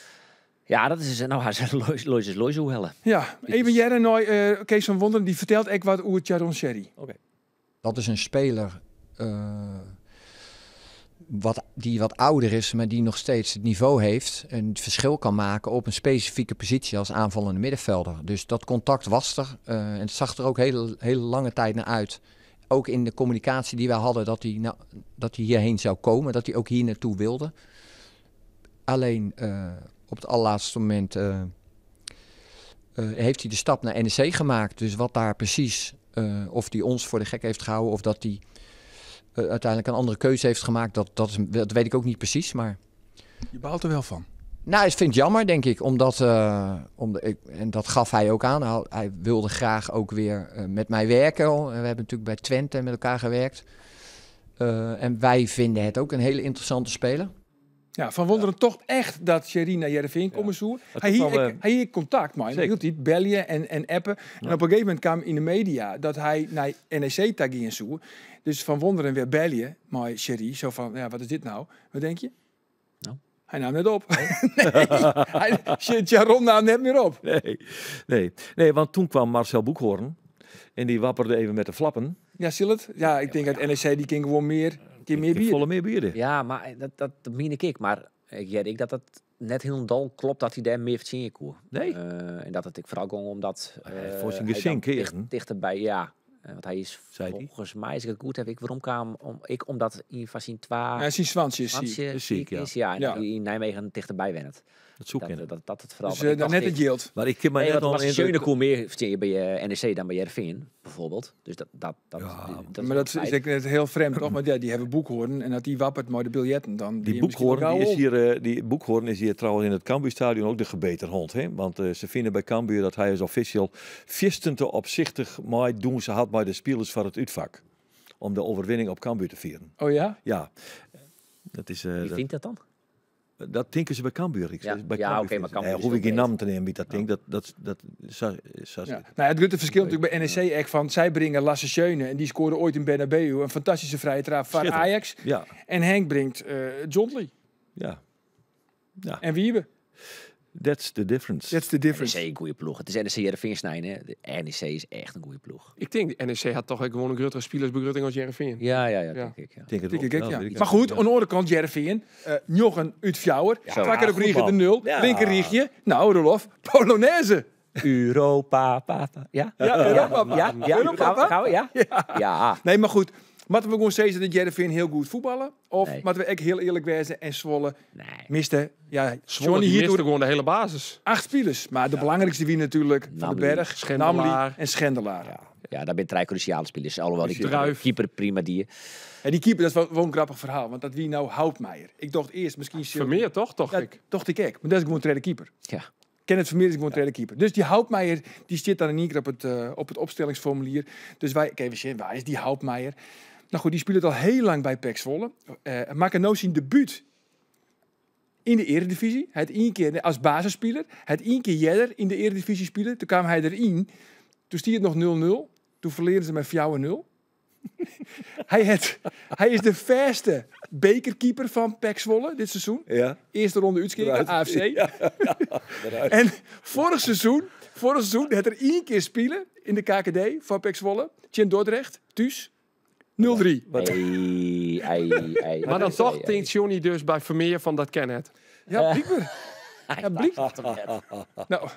Ja, dat is nou hij is Lois hoe hellen. Ja, even Jerry nou, Kees van Wonder, die vertelt echt wat over Charon Sherry. Dat is een speler die wat ouder is, maar die nog steeds het niveau heeft en het verschil kan maken op een specifieke positie als aanvallende middenvelder. Dus dat contact was er en het zag er ook hele lange tijd naar uit. Ook in de communicatie die wij hadden dat hij hierheen zou komen, dat hij ook hier naartoe wilde. Alleen op het allerlaatste moment heeft hij de stap naar NEC gemaakt. Dus wat daar precies, of hij ons voor de gek heeft gehouden of dat hij uiteindelijk een andere keuze heeft gemaakt, dat weet ik ook niet precies. Maar Je baalt er wel van. nou, ik vind het jammer, denk ik, omdat en dat gaf hij ook aan. Hij wilde graag ook weer met mij werken. We hebben natuurlijk bij Twente met elkaar gewerkt. En wij vinden het ook een hele interessante speler. Ja, Van Wonderen toch echt dat Sherry naar Heerenveen komen zou. Dat Hij is wel, hier had contact met hem. Hij hield het bellen en appen. En op een gegeven moment kwam in de media dat hij naar NEC taggen zou. Dus Van Wonderen weer bellen met Sherry. Zo van, ja, wat is dit nou? Wat denk je? Nou. Hij nam net op. Jaron nam net meer op. Nee, want toen kwam Marcel Boekhoorn. En die wapperde even met de flappen. Ja, zie je het? Ja, ik denk dat NEC die ging gewoon meer bier. Volle meer bieren. Ja, maar dat meen ik. Maar ik denk dat het net helemaal klopt dat hij daar meer verdienen kon. Nee. En dat het ik vooral gewoon omdat... voor zijn hij gezin dan keren. dichterbij, ja. Want hij is Zei hij? volgens mij, als ik het goed heb, waarom kwam omdat hij van zijn twa... Ja, zijn zwansje is ziek. ziek ja. is, ja. En Ja. dat hij in Nijmegen dichterbij went. Dat zoek je. Dat het vooral... Dus wat ik dat dacht, net het yield. Maar ik heb mij Nee, net want al als in je koe meer verdien je bij NEC dan bij Heerenveen, bijvoorbeeld. Dus dat Maar dat is ik net heel vreemd, toch? Maar ja, die hebben Boekhoorn en dat die wappert maar de biljetten dan. Die Boekhoorn is hier trouwens in het Cambuurstadion ook de gebeterhond. Hè? Want ze vinden bij Cambuur dat hij is officieel vierstente opzichtig maar doen ze had bij de spelers van het uitvak. Om de overwinning op Cambuur te vieren. Oh ja? Ja. Dat is, Wie vindt dat dan? Dat denken ze bij Cambuur. Ja, Bij ja, Cambuur oké, maar vinden ze- Cambuur is hoef ik geen wel naam te nemen wie dat denkt. Ja. Nou, het grote verschil natuurlijk bij NEC echt van zij brengen Lasse Schöne en die scoorde ooit in Bernabeu een fantastische vrije trap van Schitterend. Ajax. Ja. En Henk brengt John Lee Ja. en Wiebe. That's the difference. That's the difference. NEC een goede ploeg. Het is NEC Heerenveen snijden. Hè. De NEC is echt een goede ploeg. Ik denk, de NEC had toch ook gewoon een grotere spelersbegrutting als Heerenveen. Ja, Ja. denk ik. Ja. Denk het Denk wel. ik, ja. weet ik Maar goed, aan de andere kant Heerenveen, nog een uit Fjouwer. Vaker op goed, Riegen de man. 0. Ja. Linker Riegje. Nou, Rolof, Polonaise. Europa, papa. Ja? Ja, Europa. Ja? Europa. Gaan we? Ja? Ja. Nee, maar goed. Moeten we gewoon zeggen dat Heerenveen heel goed voetballen? Of Nee. moeten we echt heel eerlijk wezen en Zwolle Nee. miste? Ja, Zwolle Johnny die hier miste door gewoon de hele basis. 8 spelers. Maar de belangrijkste wie natuurlijk van de Namely, Berg, Schendelaar. Namely en Schendelaar. Ja, daar ben je 3 cruciale spelers. Alhoewel die Druif. keeper prima die. En die keeper, dat is wel een grappig verhaal. Want dat wie nou Houtmeijer. Ik dacht eerst misschien... Vermeer toch, toch Ja, ik. dacht ik ook. Maar dat is gewoon tweede keeper. Ja. Kenneth Vermeer is gewoon tweede keeper. Dus die Houtmeijer, die zit dan in één keer op het opstellingsformulier. Dus wij, kijk, we zien, waar is die Houtmeijer? Nou goed, die speelt al heel lang bij PEC Zwolle. Maakt nou zijn debuut in de Eredivisie. Hij had 1 keer als basisspeler. Hij had 1 keer Jedder in de Eredivisie spelen. Toen kwam hij erin. Toen stier het nog 0-0. Toen verleerden ze met 4-0. Hij is de verste bekerkeeper van PEC Zwolle dit seizoen. Ja. Eerste ronde uitskeken, Eruit. AFC. Eruit. En vorig seizoen had er 1 keer spelen in de KKD van PEC Zwolle. Tjen Dordrecht, thuis. 0-3. Ei. Maar dan toch denkt Johnny dus bij Vermeer van dat ken het. Ja, blijkbaar. Ja, blijkbaar. Nou,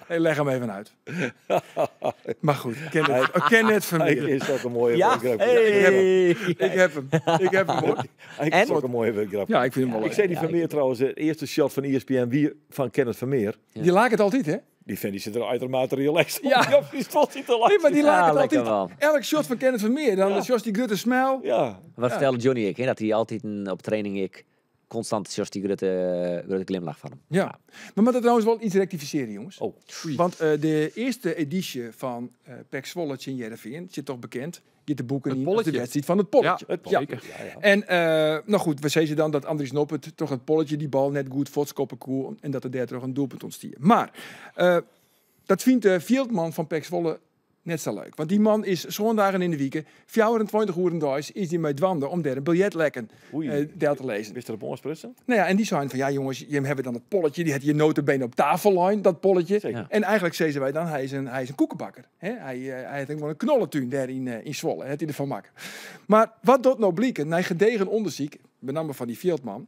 hey, leg hem even uit. Maar goed, ik ken het van Hij meer. is ook een mooie Ja, grap. Ik heb hem hoor. Hij is ook een mooie grap. Ja, ik vind hem wel Ik leuk. zei die Vermeer trouwens, de eerste shot van ESPN, wie van Kenneth Vermeer, Die laat het altijd, hè? die vind je er uitermate relaxed. Ja. Die stond niet te Nee, lachen. maar die Ja, laat het lekker altijd. man. Elk shot van Kenneth Vermeer. Dan zoals die Grutte smile. Ja. Wat vertelde Johnny ik, hè? Dat hij altijd op training constant zoals die grote glimlach van hem. Ja. Maar moet er trouwens wel iets rectificeren, jongens. Oh. Want de eerste editie van PEC Zwolle in Heerenveen, zit toch bekend? Je te boeken Het in als polletje. de wedstrijd van het polletje. Ja, Ja. zeker. En nou goed, we zeiden dan dat Andries Noppert toch het polletje, die bal net goed voortskoppen koe en dat er daar toch een doelpunt ontstier. Maar dat vindt de Veldman van PEC Zwolle net zo leuk. Want die man is zondagen in de weken, 24 uur in dag, is hij met dwanden om daar een biljet lekken daar te lezen. Wist er op ons prutsen? Nou ja, en die zeiden van, ja jongens, je hebben dan het polletje, die had je notabene op tafel, dat polletje. Zeker. En eigenlijk zeiden wij dan, hij is een koekenbakker. Hè? Hij heeft gewoon een knollentuin daar in Zwolle, heeft hij ervan maken. Maar wat dat nou blikken, na gedegen onderzoek, met name van die Veldman,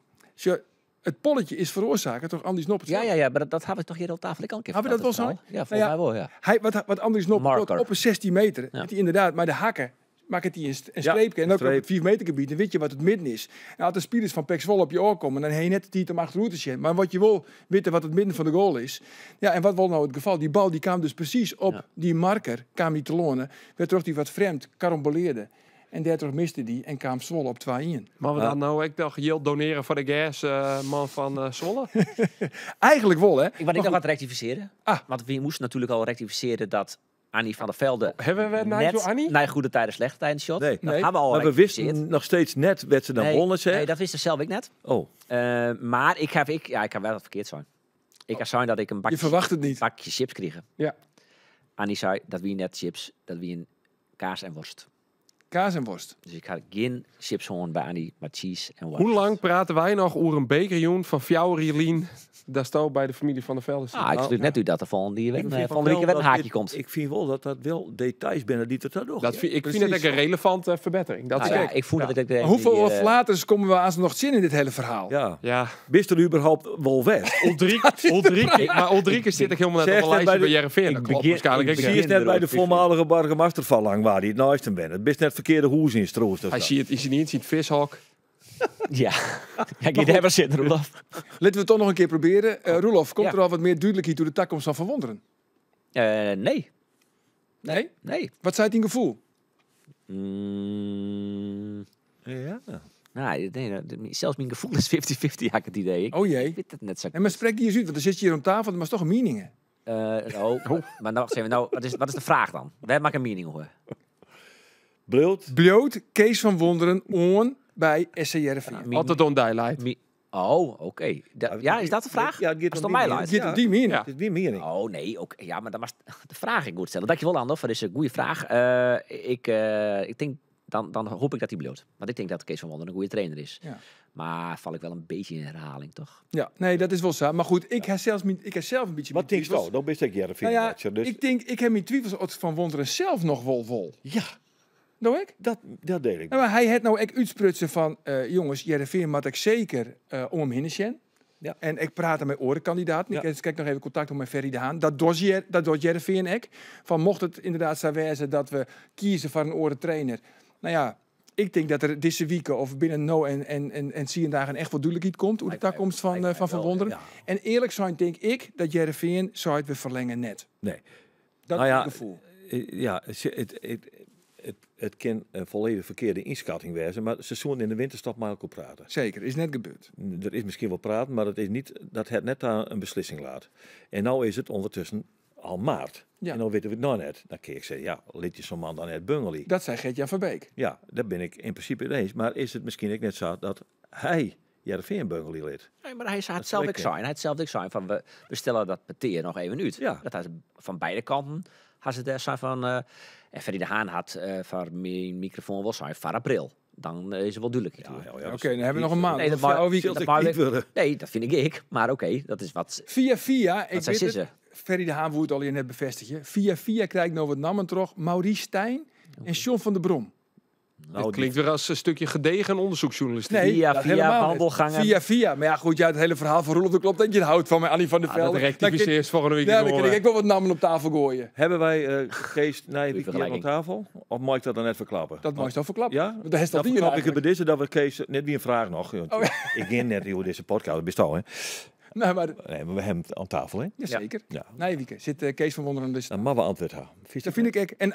het polletje is veroorzaakt door Andries Noppert. Ja, maar dat hebben we toch hier op tafel. Ik al een keer Hebben we dat wel verteld, zo? het verhaal. Ja, volgens mij wel, ja. Wat Andries Noppert Marker. op een 16 meter, Ja. heeft hij inderdaad, maar de hakken maakt het die een Ja, streepje. En een ook op streep. het 4 meter gebied, dan weet je wat het midden is. Nou, als de spelers van PEC Zwolle op je oor komen, dan heb je net de tijd om achteruit te zien. Maar wat je wil weten wat het midden van de goal is. Ja, en wat wel nou het geval? Die bal die kwam dus precies op die marker, kwam die te lonen. Werd toch die wat vreemd, karamboleerde. En daardoor miste die en kwam Zwolle op 2-1. Maar we dan nou ook nog Jill doneren voor de gas man van Zwolle? Eigenlijk wel, hè? Ik wil nog wat rectificeren. Ah. Want we moesten natuurlijk al rectificeren dat Annie van der Velde. Hebben we nou net zo Annie? naar goede tijden, slechte tijden shot. Nee. Dat hebben we al Maar we wisten nog steeds net wat ze dan wonnen, zeg. Nee, dat wist ze zelf ik net. Oh. Maar ik kan wel wat verkeerd zijn. Ik kan zijn dat ik een Je verwacht het niet. bakje chips kreeg. Ja. Annie zei dat wie net chips, dat wie een kaas en worst. Kaas en worst. Dus ik had geen chips gewoon bij Annie, maar cheese en worst. Hoe lang praten wij nog over een bekerjoen van Fjouwerlien? Daar staat bij de familie van der Velde. Ah, ik stuur net u dat er volgende week Ik vind weer wel een dat haakje dit- komt. Ik vind wel dat dat wel details binnen die het nog. Ik vind het ook een relevante verbetering. Dat is Nou ja, gek. ik voel dat ik Maar hoeveel flaters komen we aan nog zin in dit hele verhaal? Ja. Ja, Bist er überhaupt wel weg? Ulrike zit ik helemaal net zeg op een net lijstje bij bij Jereveen. Dat klopt waarschijnlijk. Ik ook zie niet. het net bij de voormalige burgemeester van Lang waar die het naasten bent. Het best net verkeerde hoes in Stroost. Hij ziet het, is hij niet, ziet het vishok. Ja, ik niet hebben zitten, Roelof. Laten we het toch nog een keer proberen. Roelof, komt Ja. er al wat meer duidelijkheid door de toekomst van Van Wonderen? Nee. Nee? Nee. Wat zei het in gevoel? Ja. Nou, zelfs mijn gevoel is 50-50, had ik het idee. Oh jee. Ik weet het net zo. En maar spreek die eens uit, want dan zit je hier om tafel, maar is toch een meningen. Maar nou, zeggen we nou, wat is de vraag dan? Wij maken een mening over. Bloot Kees van Wonderen on bij SC Heerenveen. Altijd on daylight. Oké. Ja, is dat de vraag? Ja, het gaat Als om het om mij die lijkt. Het gaat om die mening. Ja. Het is die mening. Oh nee, oké. Ja, maar dan was de vraag ik moet stellen. Dankjewel, Anders. Dat is een goede vraag. Ik denk, dan hoop ik dat hij bloot. Want ik denk dat Kees van Wonderen een goede trainer is. Ja. Maar val ik wel een beetje in herhaling, toch? Ja, nee, dat is wel zo. Maar goed, ik heb zelf een beetje... Wat denk je nou? Dan best ik Jereveen. Nou ja, Dus ik denk, ik heb mijn twijfels of Van Wonderen zelf nog wel vol. ja, Nou ik? dat deed ik. Nou, maar hij had nou echt uitsprutsen van, jongens, Heerenveen moet ik zeker om hem heen zijn. Ja. En ik praat met orenkandidaten. Ja. Ik kijk nog even contact met Ferry de Haan. Dat doet Heerenveen ook. Van mocht het inderdaad zo wezen dat we kiezen voor een orentrainer. Nou ja, ik denk dat er deze weken of binnen no en 10 dagen echt wel duidelijkheid komt. Hoe de toekomst van Van Wonderen. Ja. En eerlijk zijn denk ik dat Heerenveen zou het weer verlengen net. Nee. Dat Nou is ja, het gevoel. Ja, het kan een volledig verkeerde inschatting wezen, maar ze zullen in de winterstop maar ook praten. Zeker, is net gebeurd. Er is misschien wel praten, maar dat het net aan een beslissing laat. En nou is het ondertussen al maart. Ja. En dan weten we het nog net. Dan kun ik zeggen, ja, liet je zo'n man dan net bungelen. Dat zei Gert-Jan Verbeek. Ja, daar ben ik in principe eens. Maar is het misschien ook net zo dat hij Heerenveen bungelen lid? Nee, maar hij had Dat zelf weet ook ik zijn. Hij had zelf ook zijn van we stellen dat peteer nog even uit. Ja. Dat hij van beide kanten had ze daar zijn van. En Ferry de Haan had van mijn microfoon wel zijn van april. Dan is het wel duidelijk. Ja, Oké, dan hebben we nog een maand. Nee, dat Of jouw mag- weekend. dat ik mag- niet willen. Nee, dat vind ik. Maar oké, dat is wat. Via, ik Wat weet zei het. ze? Ferry de Haan wordt al je net bevestigen. Via krijg ik nou wat namen terug. Maurice Stijn en John van der Brom. Nou, Het klinkt weer als een stukje gedegen onderzoeksjournalistiek. Via- dat via helemaal niet. wandelgangen. Via. Maar ja, goed, ja, het hele verhaal van Roelof, dat klopt dat je het houdt van mij, Annie van der Ja, dat Velde. rectificeert volgende week. Ja, dan kan ik wel wat namen op tafel gooien. hebben wij Kees Nijwijk hier aan vergelijking. tafel? Of mag ik dat dan net verklappen? Dat mag je toch verklappen. Ja? Want daar is dat Dan hier verklap ik het eigenlijk. bij deze dat we Kees... Net wie een vraag nog. Want Ik ging net hoe deze podcast bestaat, hè. Nee, maar Nee, maar we hebben het aan tafel, hè. jazeker. Ja. Nijwieke zit Kees van Wonderen dus. Dan mag we antwoord hebben. Dat vind ik ook. En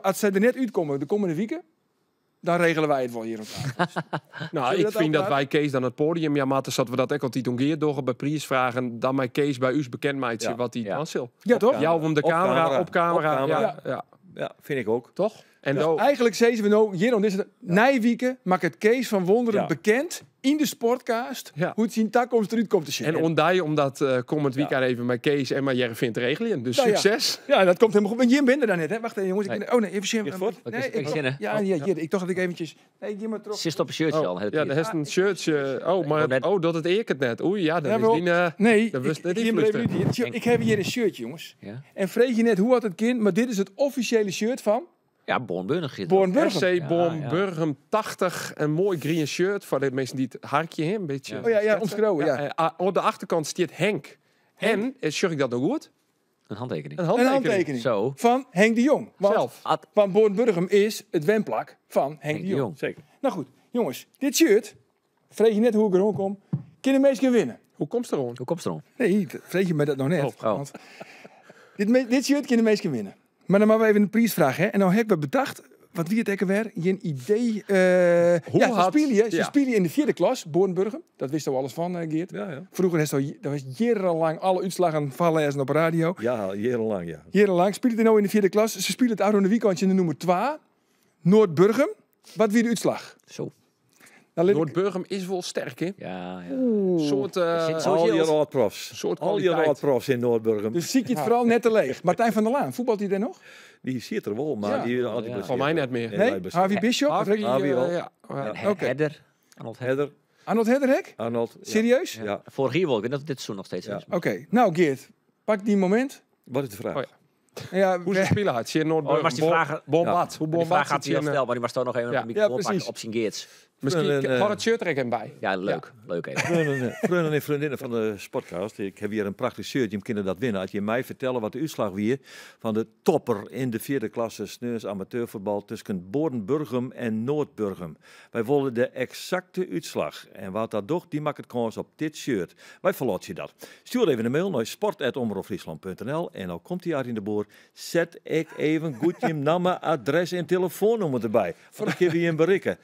als ze er net uitkomen de komende weken, dan regelen wij het wel hier op tafel. Nou, we ik dat vind dat uitpraten? wij Kees dan het podium, ja, maar dat we dat ook altijd ongeveer door bij prijs vragen, dan mij Kees bij u bekend maakt Ja. wat hij Ja. dan wil. Ja, toch? Jou om de Op camera, camera. op camera. Op camera. Ja, ja. Ja, vind ik ook. Toch? En Dus dan eigenlijk zeiden we nou, hier is het. Nijwieke maakt het Kees van Wonderen Ja. bekend in de sportcast. Ja. Hoe het zien toekomst eruit komt te zien. en ondij om dat komend weekend even met Kees en met Jereveen te regelen. Dus Nou ja. succes. Ja, dat komt helemaal goed. Maar Jim ben er dan net, hè? Wacht even, jongens. Nee. Even Jim. Je voort? Nee, Ik zinnen. ja, hier. Ik dacht dat ik eventjes... Nee, Jim maar terug. Zit op een shirtje al. Ja, daar is een shirtje. Oh, maar net- dat het ik het net. Oei, ja, dat Ja, is wel. die... Nee, dat wist net Jim, niet even fluisteren. niet. Ik heb hier een shirtje, jongens. Ja, En vreet je net hoe had het kind, maar dit is het officiële shirt van ja Bornburg. Bornburger. FC Bornburgum 80. Een mooi green shirt. Voor de mensen die het harkje hebben. Een beetje Oh ja, omschreven, ja. op de achterkant staat Henk. En, zeg ik dat nog goed? Een handtekening. Een Een handtekening. handtekening Zo. van Henk de Jong. Want Zelf. van Bornburgum is het wemplak van Henk de Jong. Zeker. Nou goed, jongens. Dit shirt, vreet je net hoe ik er rond kom, kunnen de meesten winnen. Hoe komt het erom? Hoe komt het erom? Nee, vreet je me dat nog net. Oh. Want dit shirt kunnen de meesten winnen. Maar dan maar we even een prijsvraag, hè. En nou heb ik bedacht, wat wie het ook weer? Een idee. Hoe Ze had- spelen in de 4e klas, Bornburgum. Dat wist al alles van, Geert. Ja. Vroeger was jarenlang alle uitslagen vallen op radio. Ja, jarenlang, ja. Jarenlang spelen het nou in de 4e klas. Ze spelen het uit aan de weekendje in de nummer 2. Noordburgum. Wat wie de uitslag? Zo. Dan let ik- Noordburgum is wel sterk, hè? Ja. Soort, Al je oud-profs. soort Al je kwaliteit. oud-profs in Noordburgum. Dus zie ik het vooral net te leeg. Martijn van der Laan, voetbalt hij daar nog? Die zit er wel, maar Ja. die altijd Ja. blesseerd. Van mij net meer. En Nee? wij blesseerd. Harvey Bishop? Harvey, Harvey wel. ja. Oké. Herder. Arnold Herder. Herder, Arnold Hedderhek? Arnold. Ja. Serieus? Ja. Vorig jaar wel. Ik weet dat het dit seizoen nog steeds Ja. is. Oké. Nou, Geert. Pak die moment. Wat is de vraag? Oh ja. Ja, Hoe ze spelen had. Zie je Noordburgum. Oh, maar die vragen- Bombat. Hoe Die bombat vraag gaat hij al zit je, stellen, maar die was toch nog even Ja. een microfoon Ja, pakken precies. op zijn Geerts. Misschien En, had het shirt er even bij. Ja, leuk. Leuk even. Vrienden en vriendinnen van de Sportcast. Ik heb hier een prachtig shirtje. Je kunnen dat winnen. Als je mij vertellen wat de uitslag weer van de topper in de 4e klasse sneus amateurvoetbal tussen Bornburgum en Noordburgum. Wij willen de exacte uitslag. En wat dat doet, die maakt het kans op dit shirt. Wij verloten je dat. Stuur even een mail naar sport@omroepfriesland.nl en dan komt hij uit in de boer. Zet ik even goed je naam, adres en telefoonnummer erbij. Voor dan kunnen we je hem bereiken.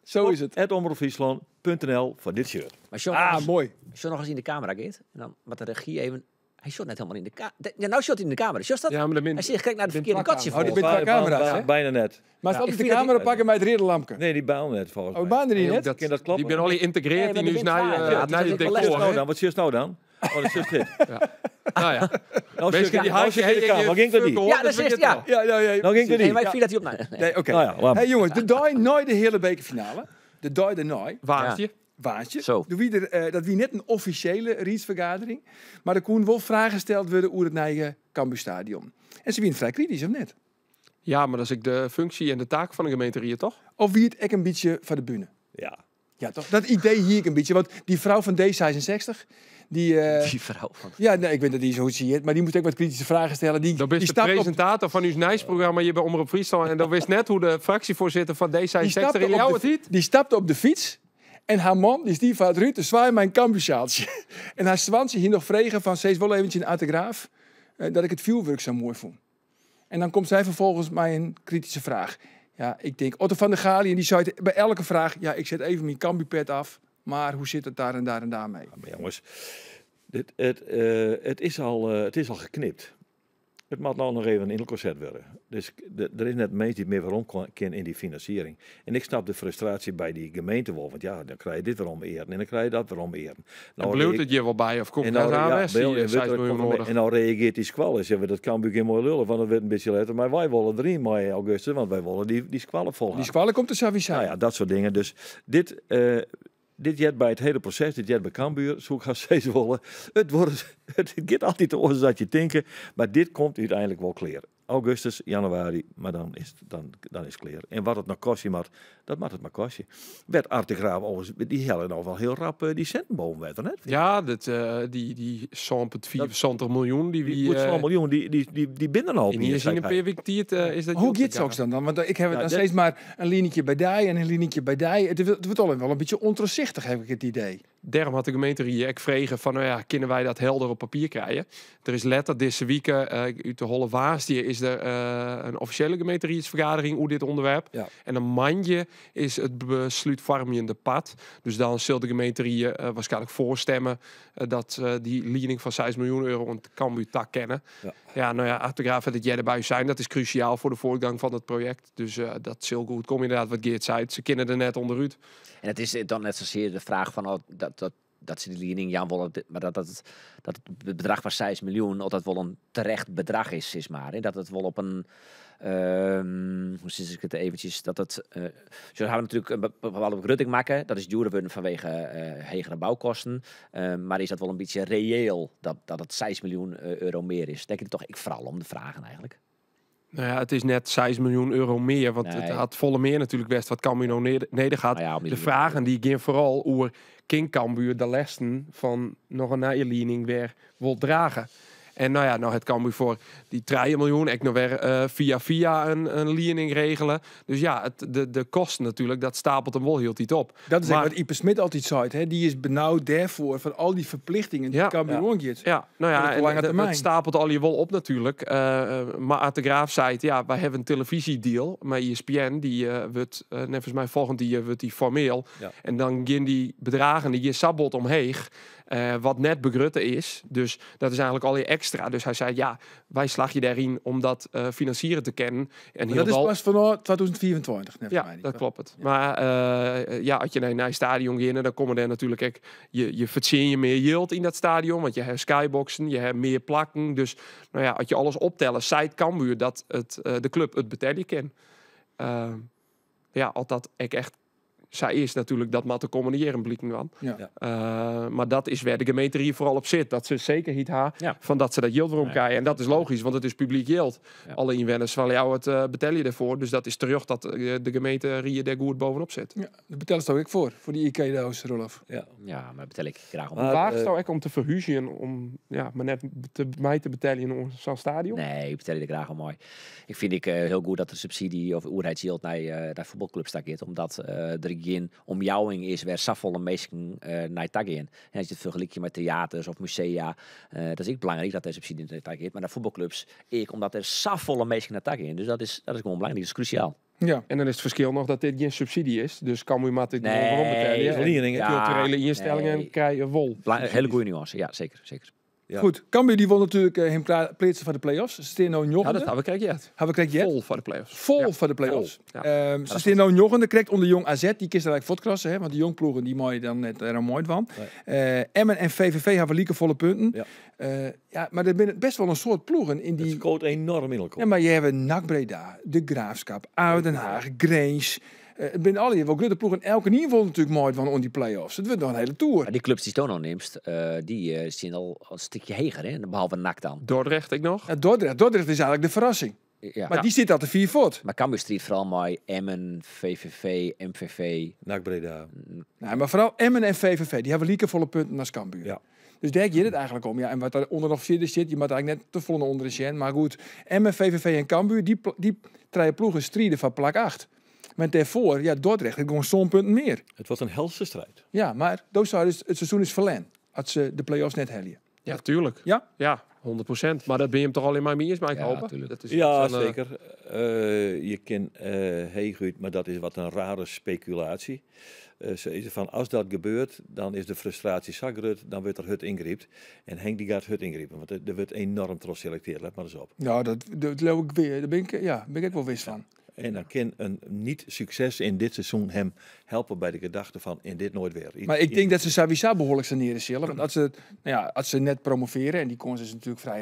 zo is het. @omroepfriesland.nl voor dit shirt. Maar John, Ah, mooi. John nog eens in de camera, Geert. En dan wat de regie even... Hij shot net helemaal in de camera. Ja, nou shot hij in de camera. Shot dat? Ja, maar de Hij zegt, kijk naar de verkeerde katje. Oh, die bent qua camera's, hè? Bijna net. Maar Ja, als ik ik de vind dat camera die- pakken met het redelampje. Nee, die baan net volgens Oh, mij. baan er niet net? Dat, Kan dat kloppen? Die ben al geïntegreerd Nee, in maar nu die naar bent waar. Ja, naar die je is ook wel Wat is decor. nou hè? dan? Wat is nou dan? Oh, dat is juist dit. Nou ja. Nou, Wees zit die nou zit in de kamer. Waar ging dat niet? Ja, dat is ja. Nou ging dat Nee, niet. maar ik vind dat hij op... Nee. Nee, oké. Nou ja, laat maar. Hey jongens, de dag nooit de hele bekerfinale. De dag erna. Waantje. Waantje. Zo. Dat wie net een officiële rietsvergadering. Maar er konden wel vragen gesteld worden over het nieuwe Cambuurstadion. En ze winnen vrij kritisch, of net? Ja, maar dat is ook de functie en de taak van de gemeente hier, toch? Of wie het echt een beetje van de bühne? Ja. Ja, toch? Dat idee hier ik een beetje. Want die vrouw van D66, die... Die vrouw van... ja, nee, ik weet dat die zo ziet, maar die moet ook wat kritische vragen stellen. Die Dat is de stapt op, presentator van uw Nijs-programma hier bij Omroep Friesland. En dat wist net hoe de fractievoorzitter van D66 die stapte in jou op het de, hiet. die stapte op de fiets. En haar man, die stief uit Ruud, zwaai mijn Cambuursjaaltje. En haar zwantje hier nog vregen van, ze is wel eventjes een autograaf, dat ik het vuurwerk zo mooi vond. En dan komt zij vervolgens mij een kritische vraag. Ja, ik denk, Otto van der Galien, die zei het bij elke vraag, ja, ik zet even mijn Cambuurpet af, maar hoe zit het daar en daar en daar mee? Maar jongens, het is al geknipt. Het moet nou nog even in een concert worden. Dus er is net mensen die meer waarom kunnen in die financiering. En ik snap de frustratie bij die gemeente wel. Want ja, dan krijg je dit weer om eren en dan krijg je dat weer om eren. Dan bloedt het je wel bij of komt en het nou, aan ja, West, die 6 miljoen nodig. en nou reageert die squallen. Zeggen we, dat kan natuurlijk mooi lullen, want dat werd een beetje later. Maar wij willen erin mei augustus, want wij willen die squallen volhouden. Die squallen komt er sowieso. Nou ja, dat soort dingen. Dus dit jet bij het hele proces, dit jet bij Cambuur, zo gaan steeds willen. Het gaat altijd te oorzaak dat je denken, maar dit komt uiteindelijk wel clear. Augustus, januari, maar dan is het clear. En wat het nou kost je, maar dat mag het maar kosten. Werd Artegraaf overigens, die hellen nou wel heel rap die centen boven werd, net? Ja, die 74 miljoen die Die moet zo'n miljoen, die binnen al. in hier zien een paar weken is dat. Hoe gaat het ook dan? Want ik heb Ja, dan dat- steeds maar een linietje bij die en een linietje bij die. Het wordt al wel een beetje ondoorzichtig, heb ik het idee. Daarom had de gemeente hier ook vregen van, nou ja, kunnen wij dat helder op papier krijgen? Er is letter deze week uit de Holle Waasdier is er een officiële gemeenteraadsvergadering over dit onderwerp. Ja. En een mandje is het besluitvormende pad. Dus dan zal de gemeente hier waarschijnlijk voorstemmen dat die lening van 6 miljoen euro een Cambuur tak kennen. Ja. Ja, nou ja, uiteraard dat jij erbij zijn, dat is cruciaal voor de voortgang van het project. Dus dat zal goed komen, inderdaad, wat Geert zei. Ze kennen er net onderuit. En het is dan net zozeer de vraag van dat ze die lening Jan willen, maar dat het bedrag van 6 miljoen, of dat wel een terecht bedrag is maar. Hè? Dat het wel op een, hoe zeg ik het eventjes, dat het, zo gaan we natuurlijk een bepaalde begrutting maken, dat is duurder worden vanwege hegere bouwkosten, maar is dat wel een beetje reëel, dat het 6 miljoen euro meer is? Denk ik toch, ik vooral om de vragen eigenlijk. Nou ja, het is net 6 miljoen euro meer. Want Nee. het had volle meer natuurlijk best wat Cambuur nou neder gaat. Nou ja, om die de manier. vragen die gaan vooral over King Cambuur de lessen van nog een nijlening weer wil dragen. En nou het kan voor die 3 miljoen, ik nog weer via een lening regelen. Dus ja, de kosten natuurlijk, dat stapelt hem wel heel tijd op. Dat is wat Ipe Smit altijd zei. Hè? Die is benauwd daarvoor van al die verplichtingen die Cambuur rondgeeft. Ja, het stapelt al je wel op natuurlijk. Maar uit de Graaf zei het, wij hebben een televisiedeal met ESPN. Die wordt, volgens mij volgend jaar wordt die formeel. Ja. En dan gaan die bedragen, die sabot omheeg. Wat net begrutten is. Dus dat is eigenlijk al je extra. Dus hij zei, wij slag je daarin om dat financieren te kennen. En dat is pas vanaf 2024. Dat klopt het. Ja. Maar als je naar een stadion gaat, dan komen er natuurlijk ook... Je verzin je meer yield in dat stadion. Want je hebt skyboxen, je hebt meer plakken. Dus als je alles optellen, zei het Cambuur dat de club het betalen kan. Altijd echt... Zij is natuurlijk dat maar te communiceren blikken van. Ja. Maar dat is waar de gemeente hier vooral op zit. Dat ze zekerheid hebben van dat ze dat geld voor krijgen. En dat is logisch, want het is publiek geld. Ja. Alle inwoners van jou het betalen je ervoor. Dus dat is terug dat de gemeente hier daar goed bovenop zit. Ja, dat betalen ze toch ook voor die IK-doos, Rolf. Ja, maar betel ik graag om. Waar zou ik om te verhuizen om maar net mij te betalen in zo'n stadion? Nee, ik betel je graag al mooi. Ik vind heel goed dat de subsidie of oerheidsgeld naar voetbalclubs gaat. Omdat er geen omjouwing is waar safvolle mensen naar tag in. En als je het vergelijkt met theaters of musea, dat is ook belangrijk dat er subsidie naar tag gaat. Maar naar voetbalclubs omdat er safvolle mensen naar tag in. Dus dat is gewoon belangrijk, dat is cruciaal. Ja. En dan is het verschil nog dat dit geen subsidie is. Dus kan je maar dit gewoon betalen. Culturele instellingen krijgen wol. Hele goede nuance, ja, zeker. Ja. Goed, Cambuur die wil natuurlijk hem plaatsen voor de play-offs. Ze staan nou nog. Ja, dat hebben we krijgen. Vol voor de play-offs. Vol voor de play-offs. Ja. Ze staan nou nog en krijgt onder Jong AZ. Die kist eigenlijk voortkrassen, hè? Want die jong ploegen die mooi dan net er mooi van. Nee. Emmen en VVV hebben liekevolle punten. Ja. Maar er zijn best wel een soort ploegen in die. Het scoort enorm in elkaar. Ja, maar je hebt NAC Breda, de Graafschap, Oudenhaag, Grange. Het zijn alle wel grote ploegen. Elke niveau natuurlijk mooi van die play-offs. Het wordt nog een hele tour. Maar die clubs die Tono neemt, die zien al een stukje heger, hè? Behalve NAC dan. Dordrecht ik nog? Ja, Dordrecht is eigenlijk de verrassing. Ja. Maar die zit al te 4 voet. Maar Cambuur Street vooral mooi. Emmen, VVV, MVV. NAC Breda. Nou, maar vooral Emmen en VVV. Die hebben liekevolle punten als Cambuur. Ja. Dus daar gaat het eigenlijk om. Ja, en wat daaronder nog verder zit, je moet eigenlijk net te volle onder de sjen. Maar goed, Emmen, VVV en Cambuur, die drie ploegen strijden van plak 8. Maar daarvoor, Dordrecht heeft gewoon zo'n punten meer. Het was een helse strijd. Ja, maar het seizoen is verlengd. Als ze de play-offs net hellen. Ja, tuurlijk. Ja? Ja, 100%. Maar dat ben je hem toch alleen maar mee eens, maar ik hopen. Dat is zeker. Je kent heel goed, maar dat is wat een rare speculatie. Van als dat gebeurt, dan is de frustratie zo groot, dan wordt er hut ingrijpt. En Henk die gaat hut ingrijpen, want er wordt enorm trots selecteerd. Let maar eens op. Ja, dat loop ik weer. Daar ben ik wel wist van. En dan kan een niet-succes in dit seizoen hem helpen bij de gedachte van in dit nooit weer. Maar ik denk dat ze Savisa behoorlijk saneren zullen. Want als ze net promoveren, en die kans is natuurlijk vrij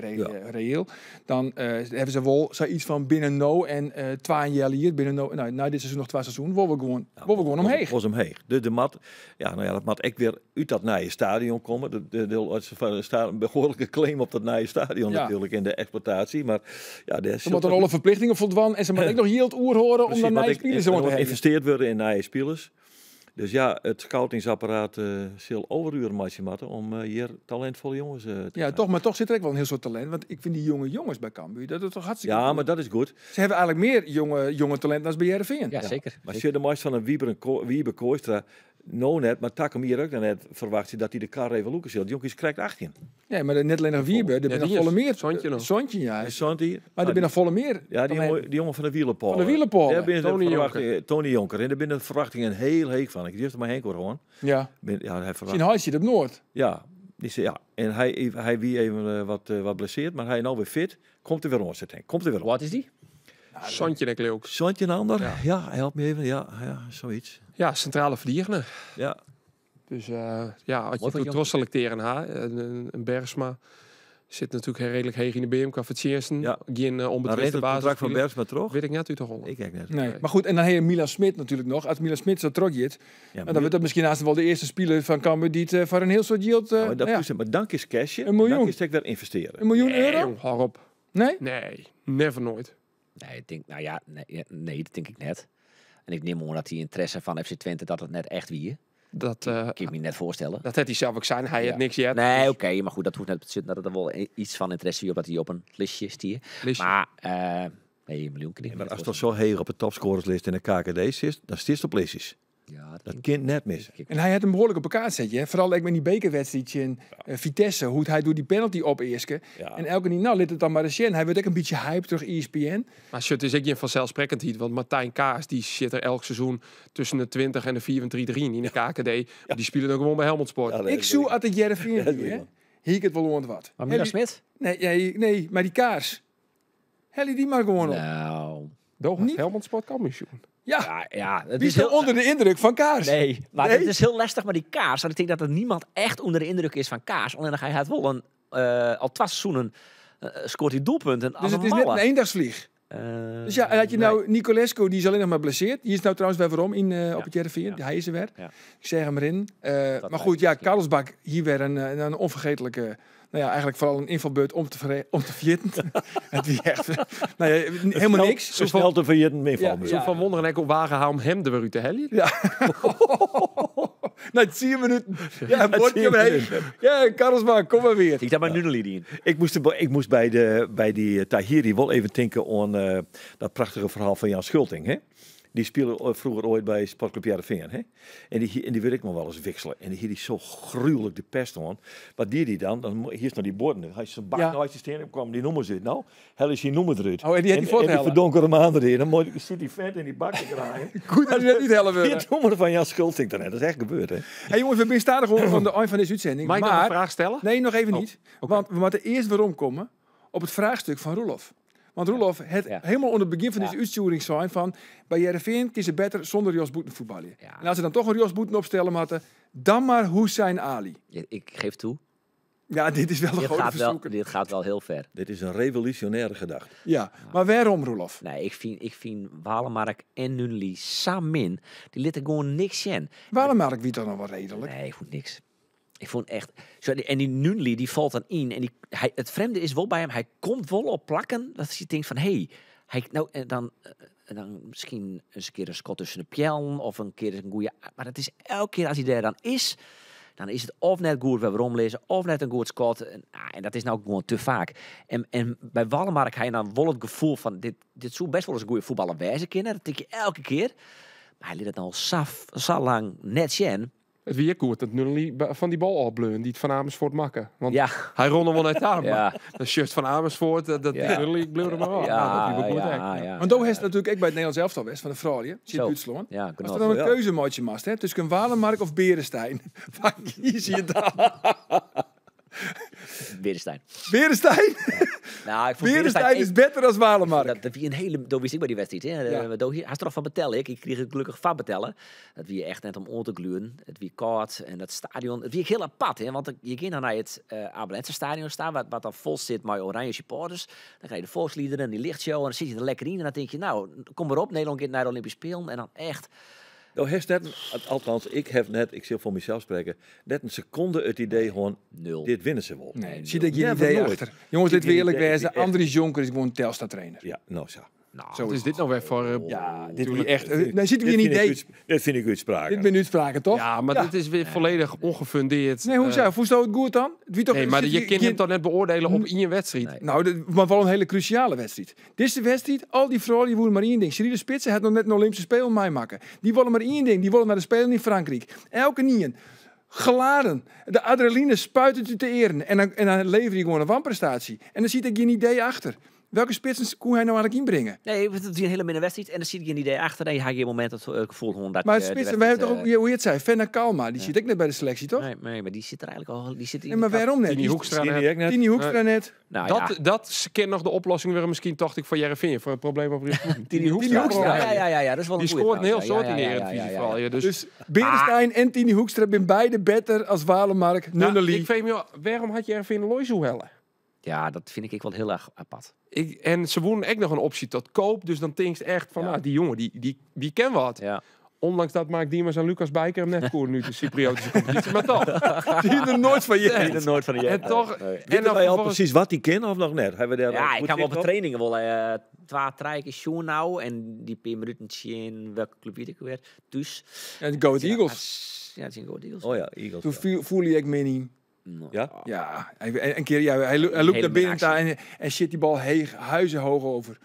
reëel, dan hebben ze wel zoiets van binnen no en 2 jaar hier, binnen no, na dit seizoen nog 2 seizoen, willen we gewoon omheen. Was omheen. Dat mat ik weer uit dat nieuwe stadion komen. Er staat een behoorlijke claim op dat nieuwe stadion natuurlijk in de exploitatie. Maar er moeten alle verplichtingen voldwan en ze moeten ook nog heel horen om dan nieuwe spelers te hebben. Geïnvesteerd worden in nieuwe spelers. Dus ja, het scoutingsapparaat zal overuren maken om hier talentvolle jongens te krijgen. Maar toch zit er ook wel een heel soort talent. Want ik vind die jonge jongens bij Cambuur, dat is toch hartstikke goed. Maar dat is goed. Ze hebben eigenlijk meer jonge talent dan bij Heerenveen. Ja, zeker. Maar als je de meest van een Wiebe Kooistra net, maar tak hem hier ook net verwacht je dat hij de kar even loeken zult. Die jongens krijgt 18. Ja, maar net alleen nog Wiebe, er ben nog volle meer. Sontje, ja. Maar er ben nog volle meer. Ja, die jongen van de wielerpool. Van de wielerpool. Daar ben Tony Jonker. En daar binnen de verwachtingen heel heeg van. Ik durf er maar heen hoor gewoon. Ja. Hij Zijn huis zit op Noord. Ja. En hij wie even wat blesseerd, maar hij is nou weer fit. Komt er weer omzetten. Wat is die? Sontje denk ik ook. Sontje een ander. Ja, help me even. Ja, zoiets. Ja, centrale verdediger. Ja. Dus als je het trots selecteren een Bergsma zit natuurlijk redelijk heeg in de BM qua vertierensen. Ja. Geen onbetwiste basis. Contract van Bergsma terug? Weet ik net u toch al. Ik kijk net. Nee. Maar goed, en dan heb je Milan Smit natuurlijk nog. Als Milan Smit zo trok je het, dan wordt dat misschien haast wel de eerste speler van Cambuur die het voor een heel soort yield. Maar dank is cashje. $1 miljoen. Dank is weer investeren. €1 miljoen? Hou op. Nee? Nee, never nooit. Nee, ik denk, nee, dat denk ik net. En ik neem aan dat die interesse van FC Twente dat het net echt wie. Dat, Kan ik me net voorstellen. dat had hij zelf ook zijn. Hij had niks yet. Nee, oké, maar goed, dat hoeft net zit dat er wel iets van interesse op dat hij op een listje stiert. Maar nee, 1 miljoen kan ik Maar niet als dat zo heeg op de topscorerslijst in de KKD zit, dan stiert het op listjes. Ja, Dat kind net missen. En hij had een behoorlijk op elkaar zetje. Hè? Vooral ik met die bekerwedstrijdje in Vitesse. Hoe hij door die penalty opeerske. Ja. En elke keer, nou, let het dan maar eens zien. Hij werd ook een beetje hype terug ESPN. Maar shit is ook niet vanzelfsprekend hier. Want Martijn Kaas die zit er elk seizoen tussen de 20 en de 24 in de KKD. Die spelen dan gewoon bij Helmond Sport. Ja, nee, Ik zoek altijd Jereveen. Ja, Hier ik het wel onder wat. Maar Mina Smit? Nee, maar die Kaars. Helly die maar gewoon op. Nou... Doch, Niet? Helmond Sport Commission. Ja, Ja, het wie is is heel... onder de indruk van Kaars? Nee, maar Nee? het is heel lastig met die Kaars. Want ik denk dat er niemand echt onder de indruk is van Kaars. Alleen dan ga je het wel al 2 seizoenen scoort hij doelpunten. Dus het is net een eendagsvlieg. Dus ja, en had je nou Nicolescu, die is alleen nog maar blesseerd. Die is nou trouwens weer waarom op het Jereveen. Hij is er weer. Ja. Ik zeg hem erin. Maar goed, ja, Karlsbak, hier weer een onvergetelijke... Nou ja, eigenlijk vooral een invalbeurt om te vergeten. Het wie echt... Nou ja, helemaal niks. Zo snel te vergeten meevallen. Ja. Zo van wonderen ik op wagen haal om hem er weer uit te hellen. Ja. Nou, 10 minuten. Ja, bordje omheen. Ja, Karlsbak, kom maar weer. Ik daar maar nu nog in. Ik moest bij die Tahiri wel even denken aan dat prachtige verhaal van Jan Schulting. Hè? Die speelde vroeger ooit bij Sportclub Heerenveen. Hè? En die wil ik nog wel eens wisselen. En die zo gruwelijk de pest aan. Wat deed hij dan? Hier is nog die borden. Hij is zijn bak nou uit je steen. kwam die nummer zit. Nou, hel is die nummer eruit. Oh, en die had die en die voortellen. verdonkere maanden erin. Dan zit die vet in die bak te draaien. Goed dat je dat niet helpen. Die nummer van Jan Schulting dan. Dat is echt gebeurd, hè? Hey jongens, we zijn stadig van de eind van deze uitzending. Mag ik nog maar, een vraag stellen? Nee, nog even niet. Want we moeten eerst weer omkomen op het vraagstuk van Roelof. Want Roelof het helemaal onder het begin van deze uitsturing zijn van... bij Heerenveen kiezen beter zonder Jos Boeten voetballen. Ja. En als ze dan toch een Jos Boeten opstellen moeten... dan maar Hussein Ali. Ik geef toe. Ja, dit is wel een grote verzoeker. Dit gaat wel heel ver. Dit is een revolutionaire gedachte. Ja, maar waarom Roelof? Nee, ik vind Walemark en Nunli samen, die lieten gewoon niks zien. Walemark wie toch nog wel redelijk? Nee, ik vond niks. Ik vond echt... En die Nunli, die valt dan in. En het vreemde is wel bij hem, hij komt wel op plakken. Dat je denkt van, en dan misschien eens een keer een schot tussen de pjellen. Of een keer een goede... Maar het is elke keer als hij er dan is het of net goed waarom lezen, of net een goed schot. En dat is nou gewoon te vaak. En bij Walemark heb je dan wel het gevoel van, dit zou best wel eens een goede voetballer wijzen kunnen. Dat denk je elke keer. Maar hij liet het al zo lang net zien. Het wie ik goed dat Nunley van die bal opbleun die het van Amersfoort makken. Want Ja. hij ronde wel net aan. Ja. Maar dat shirt van Amersfoort, dat Nunley bleef er maar af. Nou, dat is wel goed, hè. Want Doe heeft natuurlijk ook bij het Nederlands elftal west van de vrouwen. Zit Zo. Duitsland. Ja, Als genau. er dan een keuzemaatje mast, hè, tussen een Walemark of Berenstein. Waar kies je dan? Berenstein. Berenstein? Nou, ik vond Berenstein is beter als Walemark. Dat wie een hele... Dat wist ik bij die wedstrijd. Hè. Ja. Hij is er nog van betellen. Ik kreeg het gelukkig van betellen. Dat wie echt net om oor te gluren. Het wie koud. En dat stadion. Het wie heel apart. Hè. Want je ging dan naar het Abelense stadion staan. Wat dan vol zit met oranje supporters. Dan krijg je de volksliederen en die lichtshow. En dan zit je er lekker in. En dan denk je, nou, kom maar op. Nederland gaat naar de Olympische Spelen. En dan echt... Nou, heeft net, althans, ik heb net, ik zal voor mezelf spreken, net een seconde het idee gewoon, Nul. dit winnen ze wel. Nee, zie dat je Never idee nooit. achter. Jongens, dit Zit je wil eerlijk idee- wezen. echt- Andries Jonker is gewoon Telstar-trainer. Ja, nou zo. Nou, Zo Wat is dit nou weer voor... Ja, dit wil je echt... Nee, ziet u Dit een vind ik idee? dit vind ik uitspraak. Dit ben uitspraken, toch? Ja, maar dit is weer volledig ongefundeerd. Nee, hoe is het goed dan? Wie toch, Nee, maar zit je kunt hem toch net beoordelen op één wedstrijd. Nee. Nou, maar wel een hele cruciale wedstrijd. Dit is de wedstrijd, al die vrouwen die willen maar één ding. Cyril Spitsen had nog net een Olympische Spelen meemaken. Die willen maar één ding, die willen naar de Spelen in Frankrijk. Elke nien. Geladen. De adrenaline spuit het u te eren. En dan lever je gewoon een wanprestatie. En dan ziet ik geen idee achter. Welke spitsen kon hij nou eigenlijk inbrengen? Nee, het is een hele minder wedstrijd. En dan zie je een idee achter. En je hebt je moment het gevoel gewoon dat... Maar de spitsen, wedstrijd, wij hebben toch ook, hoe je het zei, Fenna Kalma. Die zit ook net bij de selectie, toch? Nee, maar die zit er eigenlijk al... Die zit in Nee, maar waarom net? Tini Hoekstra Zie je net. ook net? Tini Hoekstra net. Nou, ja. Dat kent nog de oplossing weer misschien, dacht ik, voor Jereveen. Voor het probleem op Tini Hoekstra. Ja, dat is wel een Die goeie scoort een heel trouwens. soort in de Ja. Eredivisie vooral. Ja, Dus Berenstein en Tini Hoekstra zijn beide beter als Walemark, Nunnely. ik weet me, waarom had Jereveen een Lois zo hellen? Ja, dat vind ik wel heel erg apart. En ze wonen echt nog een optie tot koop. Dus dan denk je echt van, Ja. nou, die jongen, die ken wat. Ja. Ondanks dat Mark Diemers en Lucas Bijker hem net scoren nu de Cypriotische competitie. Maar toch. Die er nooit van je. Nee, er nooit van die. En toch. Nee. En Weten dan wij al vervolgens- precies wat die kennen of nog net? Hebben we daar Ja, goed ik kan wel op zicht de trainingen wel 2-3 keer zien nou. En die paar minuten zien welke club weet ik weer. Dus. En de Go Ahead Eagles. Ja, het zijn goed deals. Oh ja, Eagles. Toen voelde ik Minnie. Ja? Ja, een keer, hij loopt naar binnen daar en shit die bal huizenhoog over.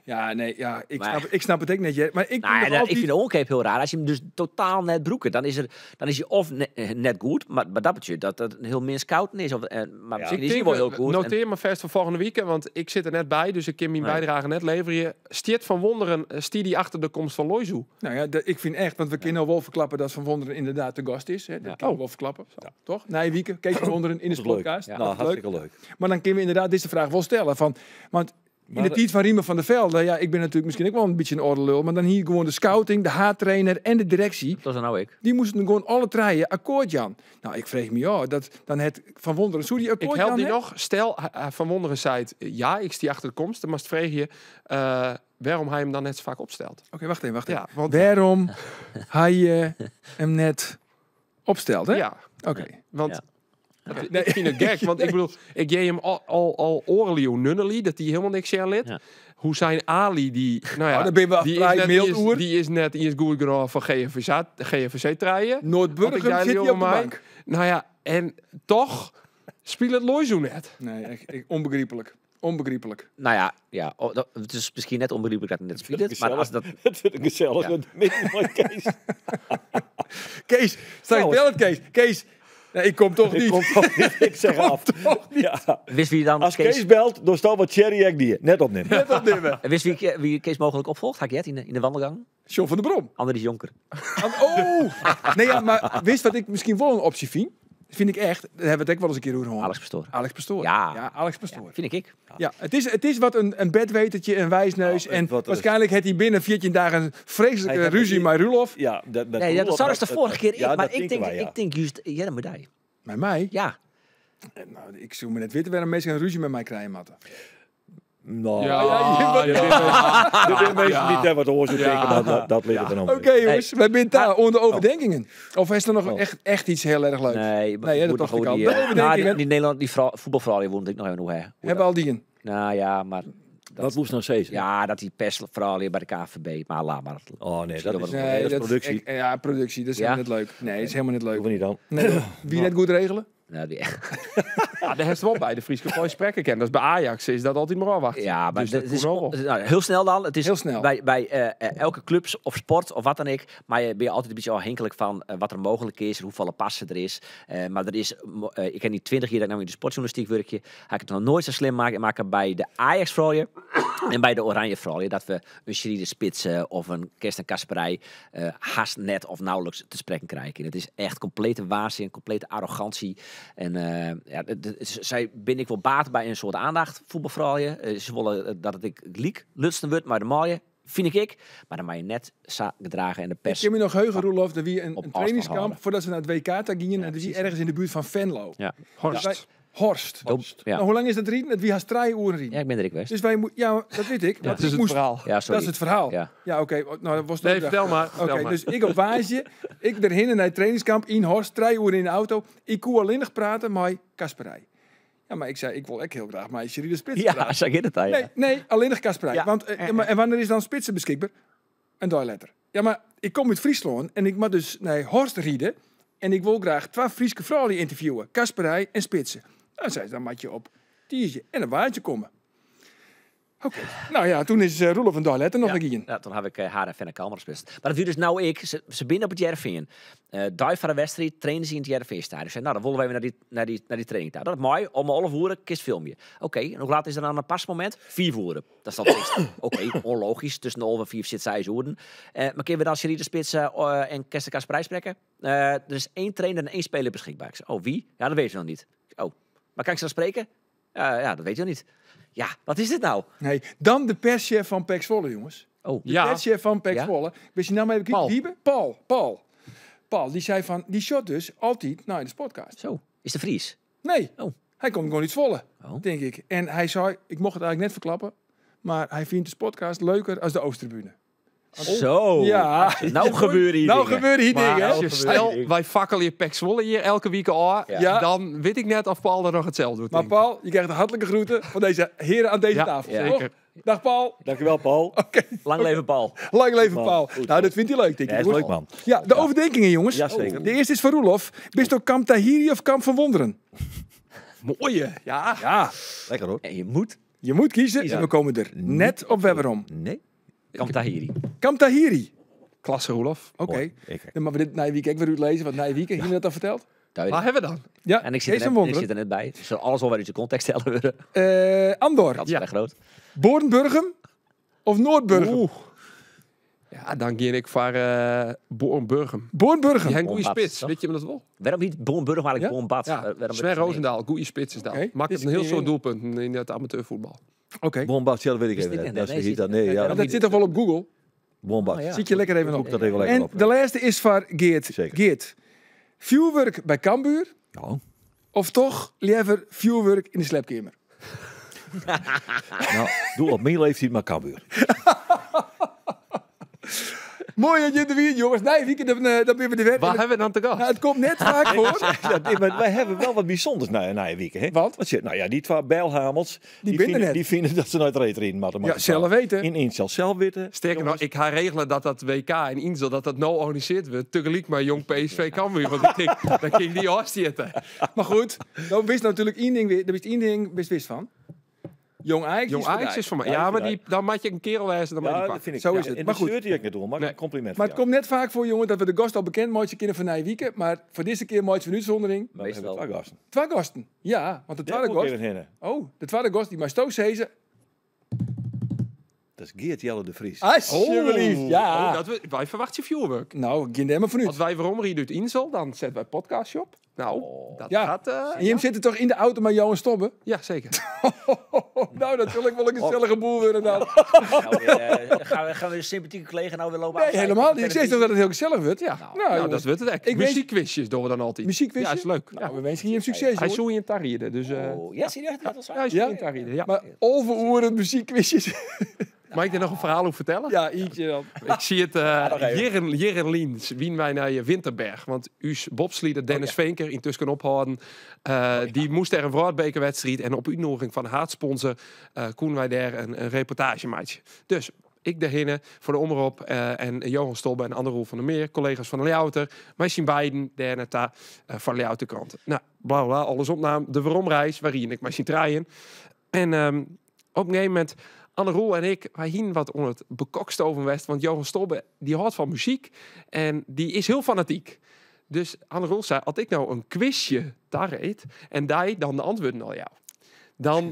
Ja, nee, ja, ik snap het ook net. Maar ik ik vind de omkeep heel raar. Als je hem dus totaal net broeken, dan is hij of net goed, maar dat betekent dat het heel min scouten is. Maar misschien is hij wel heel goed. Noteer me vast voor volgende week, want ik zit er net bij, dus ik kan mijn bijdrage net leveren. Stiert Van Wonderen, die achter de komst van Loizu? Nou ja, ik vind echt, want we kunnen al wel verklappen dat Van Wonderen inderdaad de gast is. Hè. Dat kunnen we wel verklappen, toch? Nijwieken, Kees Van Wonderen in de podcast. Ja. Nou, hartstikke leuk. Maar dan kunnen we inderdaad deze vraag wel stellen. Want in de tijd van Riemen van der Velde, ja, ik ben natuurlijk misschien ook wel een beetje een ordelul, maar dan hier gewoon de scouting, de haattrainer en de directie. Dat is nou ik. Die moesten gewoon alle treien akkoord, Jan. Nou, ik vreeg me, ja, dat dan het Van Wonderen, zo die akkoord, Ik help Jan, die hè? nog. Stel, Van Wonderen zei het, ja, ik stie achter de komst. Dan moest vraag je waarom hij hem dan net zo vaak opstelt. Oké, wacht even. Ja, want Waarom hij hem net opstelt, hè? ja, Oké. want... Ja. Nee, ik vind het gek, want ik bedoel, ik geef hem al Orelio Nunnely, dat die helemaal niks aan lid. Ja. Hoe zijn Ali, die, nou ja, dan ben je wel die is net goed genoeg van GFVC treien. Noordburgum zit hij op de bank. Nou ja, en toch speelt het Loizu net. Nee, echt onbegrijpelijk. Onbegrijpelijk. Nou ja, het is misschien net onbegrijpelijk dat hij net speelt, maar als dat... Het is gezellig. Met Kees. Kees, straks bel het Kees. Kees, nee, ik kom toch niet. Ik zeg af. Ja. Wist wie dan Als Kees belt, dan staat wat Thierry ek die. Net opnemen. Net opnemen. Wist wie Kees mogelijk opvolgt? Ga ik het in de wandelgang? John van der Brom. Andries Jonker. Oh! Nee, ja, maar wist wat ik misschien wel een optie vind ik echt, daar hebben we het ook wel eens een keer over gehoord. Alex Pastoor. Ja, Alex Pastoor. Ja, vind ik. Ja, het is wat een bedwetertje, een wijsneus. En waarschijnlijk heeft hij binnen 14 dagen een vreselijke ruzie met Roelof. Ja, dat zou dus de vorige keer in. Maar ik denk juist, jij dat moet hij. Met mij? Ja. Nou, ik zou me net weten waarom mensen een ruzie met mij krijgen, Matte. Nou, Ja, de mensen niet hebben wat oorzaak tekenen, maar dat leren we dan. Oké, jongens, wij zijn daar onder overdenkingen. Of is er nog echt iets heel erg leuks? Nee, dat dacht ik al. Die Nederland, die voetbalvrouw, die woont ik nog even hoe. Hebben al die in? Nou ja, maar... Wat moest nou steeds? Ja, dat die persverhaal hier bij de KVB, maar laat maar. Oh nee, dat is productie. Productie, dat is helemaal niet leuk. Nee, dat is helemaal niet leuk. Doen we niet dan. Nee, wie net goed regelen? Nou, daar heeft wel bij de Friese Kooi spreken kennen. Dat is bij Ajax is dat altijd maar afwachten. Ja, maar dus het is heel snel dan. Het is heel snel. Bij elke club of sport of wat dan ook, maar ben je altijd een beetje afhankelijk van wat er mogelijk is, hoeveel passen er is. Maar er is, ik heb niet 20 jaar dat ik nou in de sportjournalistiek werkje, ga ik het nog nooit zo slim maken bij de Ajax-vrouwen en bij de Oranje-vrouwen, dat we een Schriede Spits of een Kirsten Kasperij haast net of nauwelijks te spreken krijgen. Het is echt complete waanzin, complete arrogantie. En zij ben ik wel baat bij een soort aandacht, voetbalvrouwen. Ze willen dat het ik liek, lutsten wordt, maar de mooie vind ik. Maar dan mag je net gedragen en de pers. Ik heb me nog heugen, Roelof, dat wie een trainingskamp voordat ze naar het WK gingen. En wie ergens in de buurt van Venlo. Ja. Horst. Ja. Nou, hoe lang is dat rien? Dat wie haast 3 uur rien. Ja, ik ben er geweest. Dus wij moeten, ja, dat weet ik. Dat is het verhaal. Ja, sorry. Dat is het verhaal. Ja, oké. Nou, dat was nee, vertel maar. Oké, dus ik op Waasje. Ik erheen naar het trainingskamp in Horst. 3 uur in de auto. Ik kon alleen nog praten met Kasperij. Ja, maar ik zei, ik wil echt heel graag maar Schriede Spits. Ja, zeg je het dan? Ja. Nee, alleen nog Kasperij. Ja. Want, en wanneer is dan Spitsen beschikbaar? Een doorletter. Ja, maar ik kom uit Friesland en ik moet dus naar Horst rieden. En ik wil graag 2 Friese vrouwen interviewen. Kasperij en Spitsen. Dan zei ze, dan moet je op Tiertje en een waardje komen. Oké. Nou ja, toen is Roelof van Doorletter nog een keer. Ja, toen heb ik haar en Fenne Kalmers best. Maar dat duurt dus nou ik. Ze binnen op het Jerveen. Daar van de wedstrijd trainen ze in het Jerveen-stadion. Ik zei, nou, dan willen we even naar die training. Dat is mooi. Om 11 uur kist film je. Oké, en hoe laat is er dan een pasmoment? 4 uur. Dat is dan tekst. Oké, onlogisch. Tussen de 11 en 4 zit 6 uur. Maar kunnen we dan Schriede Spits en Kirsten Kasperij spreken? Er is 1 trainer en 1 speler beschikbaar. Ik zei, oh, wie? Ja, dat weet je nog niet. Oh, maar kan ik ze dan spreken? Ja, dat weet je nog niet. Ja, wat is dit nou? Nee, dan de perschef van PEC Zwolle, jongens. Oh, de perschef van PEC Zwolle. Weet je nou maar even Wiebe? Paul, die zei van, die shot dus altijd naar de podcast. Zo, is de Vries? Nee, oh. Hij komt gewoon niet Zwolle, denk ik. En hij zei, ik mocht het eigenlijk net verklappen, maar hij vindt de podcast leuker als de Oosttribune. Zo, ja. Nou gebeuren hier dingen. gebeuren hier dingen. Stel, wij fakkelen je PEC Zwolle hier elke week al. Ja. Dan weet ik net of Paul er nog hetzelfde doet. Maar Paul, je krijgt de hartelijke groeten van deze heren aan deze tafel. Ja, zeker. Dag Paul. Dankjewel, Paul. Lang leven Paul. Lang leven Man, Paul. goed, Nou, dat vindt hij leuk, denk ik. Ja, is leuk, man. Ja, de overdenkingen, jongens. Ja, zeker. De eerste is van Roelof. Bist door Kamp Tahiri of Kamp van Wonderen? Mooie. Ja. Ja, Lekker hoor. En je moet. je moet kiezen en we komen er net op Webberom. Nee. Kamp Tahiri. Kamp Tahiri. Klasse, Roelof. Oké. Mooi. Ik- Dan moeten we dit Nijwiek ook weer uitlezen, wat Nijwiek hier dat al verteld. Waar hebben we dan? Ja, En ik Kees zit, van er net, ik Wonderen. zit er net bij. Dus alles wel weer uit de context stellen. Andor. Dat is vrij groot. Bornburgum of Noordburgum? Oeh. Ja, dan ging ik voor Bornburgum. Bornburgum. Die heeft een goede Bombad, spits. toch? Weet je me dat wel? Waarom niet Boonburg, maar eigenlijk Boonbad? Ja, Sven Roosendaal, goede spits is dat. Oké. Maakt Dit het een heel is soort niet- doelpunten in het amateurvoetbal. Oké. Bombard, zelf weet ik Is even. dit niet. net? Dat Nee, is zit dat. dit Nee, ja. Maar dat zit toch wel op Google? Bombard. Oh, ja. Zit je lekker even Zoek op. dat even lekker En op. de laatste is voor Geert. Zeker. Geert, vuurwerk bij Cambuur Ja. of toch liever vuurwerk in de slepkamer? Nou, doe op mijn leeftijd maar Cambuur. Mooi dat je er weer, jongens. Nee, weekend, dan ben we de wet. Waar hebben we dan te Nou, gast? het komt net vaak voor. Ja, nee, maar wij hebben wel wat bijzonders na je week, hè? Wat? Nou ja, die twee Bijlhamels, binnen vinden, net. die vinden dat ze nooit reed erin moeten. Ja, zelf weten. In Insel zelf weten. Sterker nog, ik ga regelen dat WK in Insel, dat nou organiseerd wordt. Tegelijk maar jong PSV Cambuur. Want ik denk, dan ging die afzitten. Maar goed, dan wist natuurlijk één ding weer. Daar wist één ding wist van. Jong Ajax. Jong Ajax is voor mij. Ja, maar dan maak je een kerel wijzen. Dan Ja, maak je dat pak. vind ik. Zo Ja, is het. En Maar de goed. shirt die ik niet doen, maar Nee. een compliment. Maar het komt net vaak voor, jongen, dat we de gast al bekend mooitje kennen van Nijwieken. Maar voor deze keer mooitje van uitzondering. Maar we hebben Meestal. twee gasten. Twee gasten. Ja, want de Daar tweede moet ik gast. even heen. Oh, de tweede gast die maar stoos hezen. Dat is Geert Jelle de Vries. Alsjeblieft. Ja. Wij verwachten vuurwerk. Nou, geen helemaal van u. Als wij waarom hier uit Insel, dan zetten wij podcastje op. Nou, dat Ja. gaat... En je zit er toch in de auto met jou en Stobbe? Ja, zeker. Nou, dat wil ik wel een gezellige boel worden dan. Nou, gaan we een sympathieke collega nou weer lopen Nee, helemaal niet. Ik zeg toch dat het heel gezellig wordt? Ja, Nou, nou, jongens. dat wordt het echt. Ik wens- Muziekquizjes doen we dan altijd. Muziekquizjes? Ja, is leuk. Nou, we wensen je hem succes, Hij hoor. zoekt in Tarriede, dus... Oh, ja, zie je echt? Dat was Ja, hij Ja? zoekt in Tarriede, ja. Maar overoerend muziekquizjes. Mag ik er nog een verhaal over vertellen? Ja, ietsje dan. Ik zie het, Jeren Liens, wien wij naar je Winterberg. Want us bobslieder Dennis Veenker intussen kan ophouden. Die moest er een voorbekerwedstrijd en op uitnodiging van de haatsponsor konden wij daar een reportage maken. Dus ik daarheen voor de omroep en Johan Stolbe en Anderroel van der Meer, collega's van de Lijouter. Wij zien beiden daar net van de Lijouterkrant. Nou, bla bla, alles opname. De Veromreis, waarin ik maar zien draaien. En op een gegeven moment... Anne-Roel en ik, wij hingen wat onder het bekokstoven west. Want Johan Stolbe, die houdt van muziek. En die is heel fanatiek. Dus Anne-Roel zei, als ik nou een quizje daar reed... en daar dan de antwoorden al jou... dan,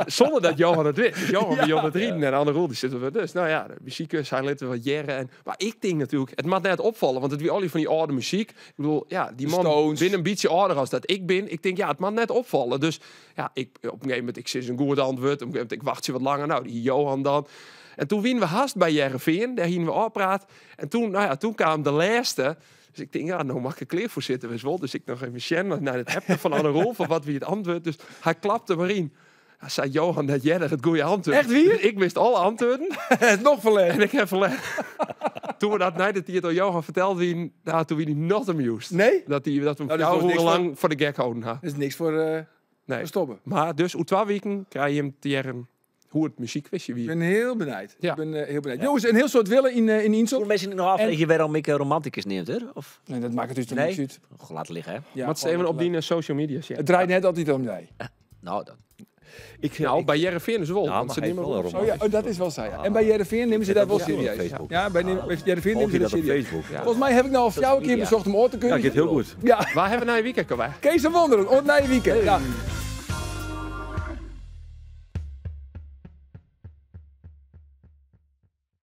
zonder dat Johan het weet. Dus Johan bij Johan het rieden en Anne-Roel, die zitten we dus. Nou ja, de muziekers, hij liet wat jaren. En, maar ik denk natuurlijk, het mag net opvallen. Want het wie al die van die oude muziek. Ik bedoel, ja, die man Stones. binnen een beetje ouder als dat ik ben. Ik denk, ja, het mag net opvallen. Dus ja, op een gegeven moment, ik zit een goed antwoord. Op een gegeven moment, ik wacht je wat langer. Nou, die Johan dan. En toen winnen we haast bij Jereveen. Daar gingen we oppraat. En toen, nou ja, toen kwam de laatste. Dus ik denk, ja, nou mag ik er klaar voor zitten. Wees wel. Dus ik nog even scannen naar het hebben van Anne-Roel. Van wat wie het antwoord. Dus hij klapte maar in. Hij zei, Johan, dat jij het goede antwoord. Echt wie? Dus ik wist alle antwoorden. Het nog verlegd. En ik heb verlegd. Toen we dat naar de titel Johan vertelde, nou, toen was hij not amused. Nee? Dat we dat jou was niks hoe lang voor de gek houden. Ha. Dat is niks voor Nee. stoppen. Maar dus, uit 2 weken krijg je hem te jaren hoe het muziekquizje Ik wie. ben heel benieuwd. Ja. Ik ben heel benieuwd. Jongens, een heel soort willen in Insel. Toen mensen nog af En- dat je weer al een romanticus neemt, hè? Of Nee, dat maakt het dus toch Nee? niks uit. gewoon laten liggen, hè? Ja, Wat gewoon even op laten- die social media. Ja. Het draait net altijd om mij. Nou, dat. Nou, bij Jereveen is wel. Ja, want maar ze hij nemen heeft wel wel een Oh ja, oh, dat is wel zo. Ja. En bij Jereveen nemen ze dat wel dat doe je op serieus. Facebook. Ja, bij Jereveen nemen Volg ze je dat dat op serieus. Facebook? Ja. Volgens mij heb ik nou al voor jou een keer media. bezocht om oor te Ja, kunnen. ik het heel goed. Ja, Waar hebben we nou een weekend bij? Kees van Wonderen, ooit na je weekend. Ja.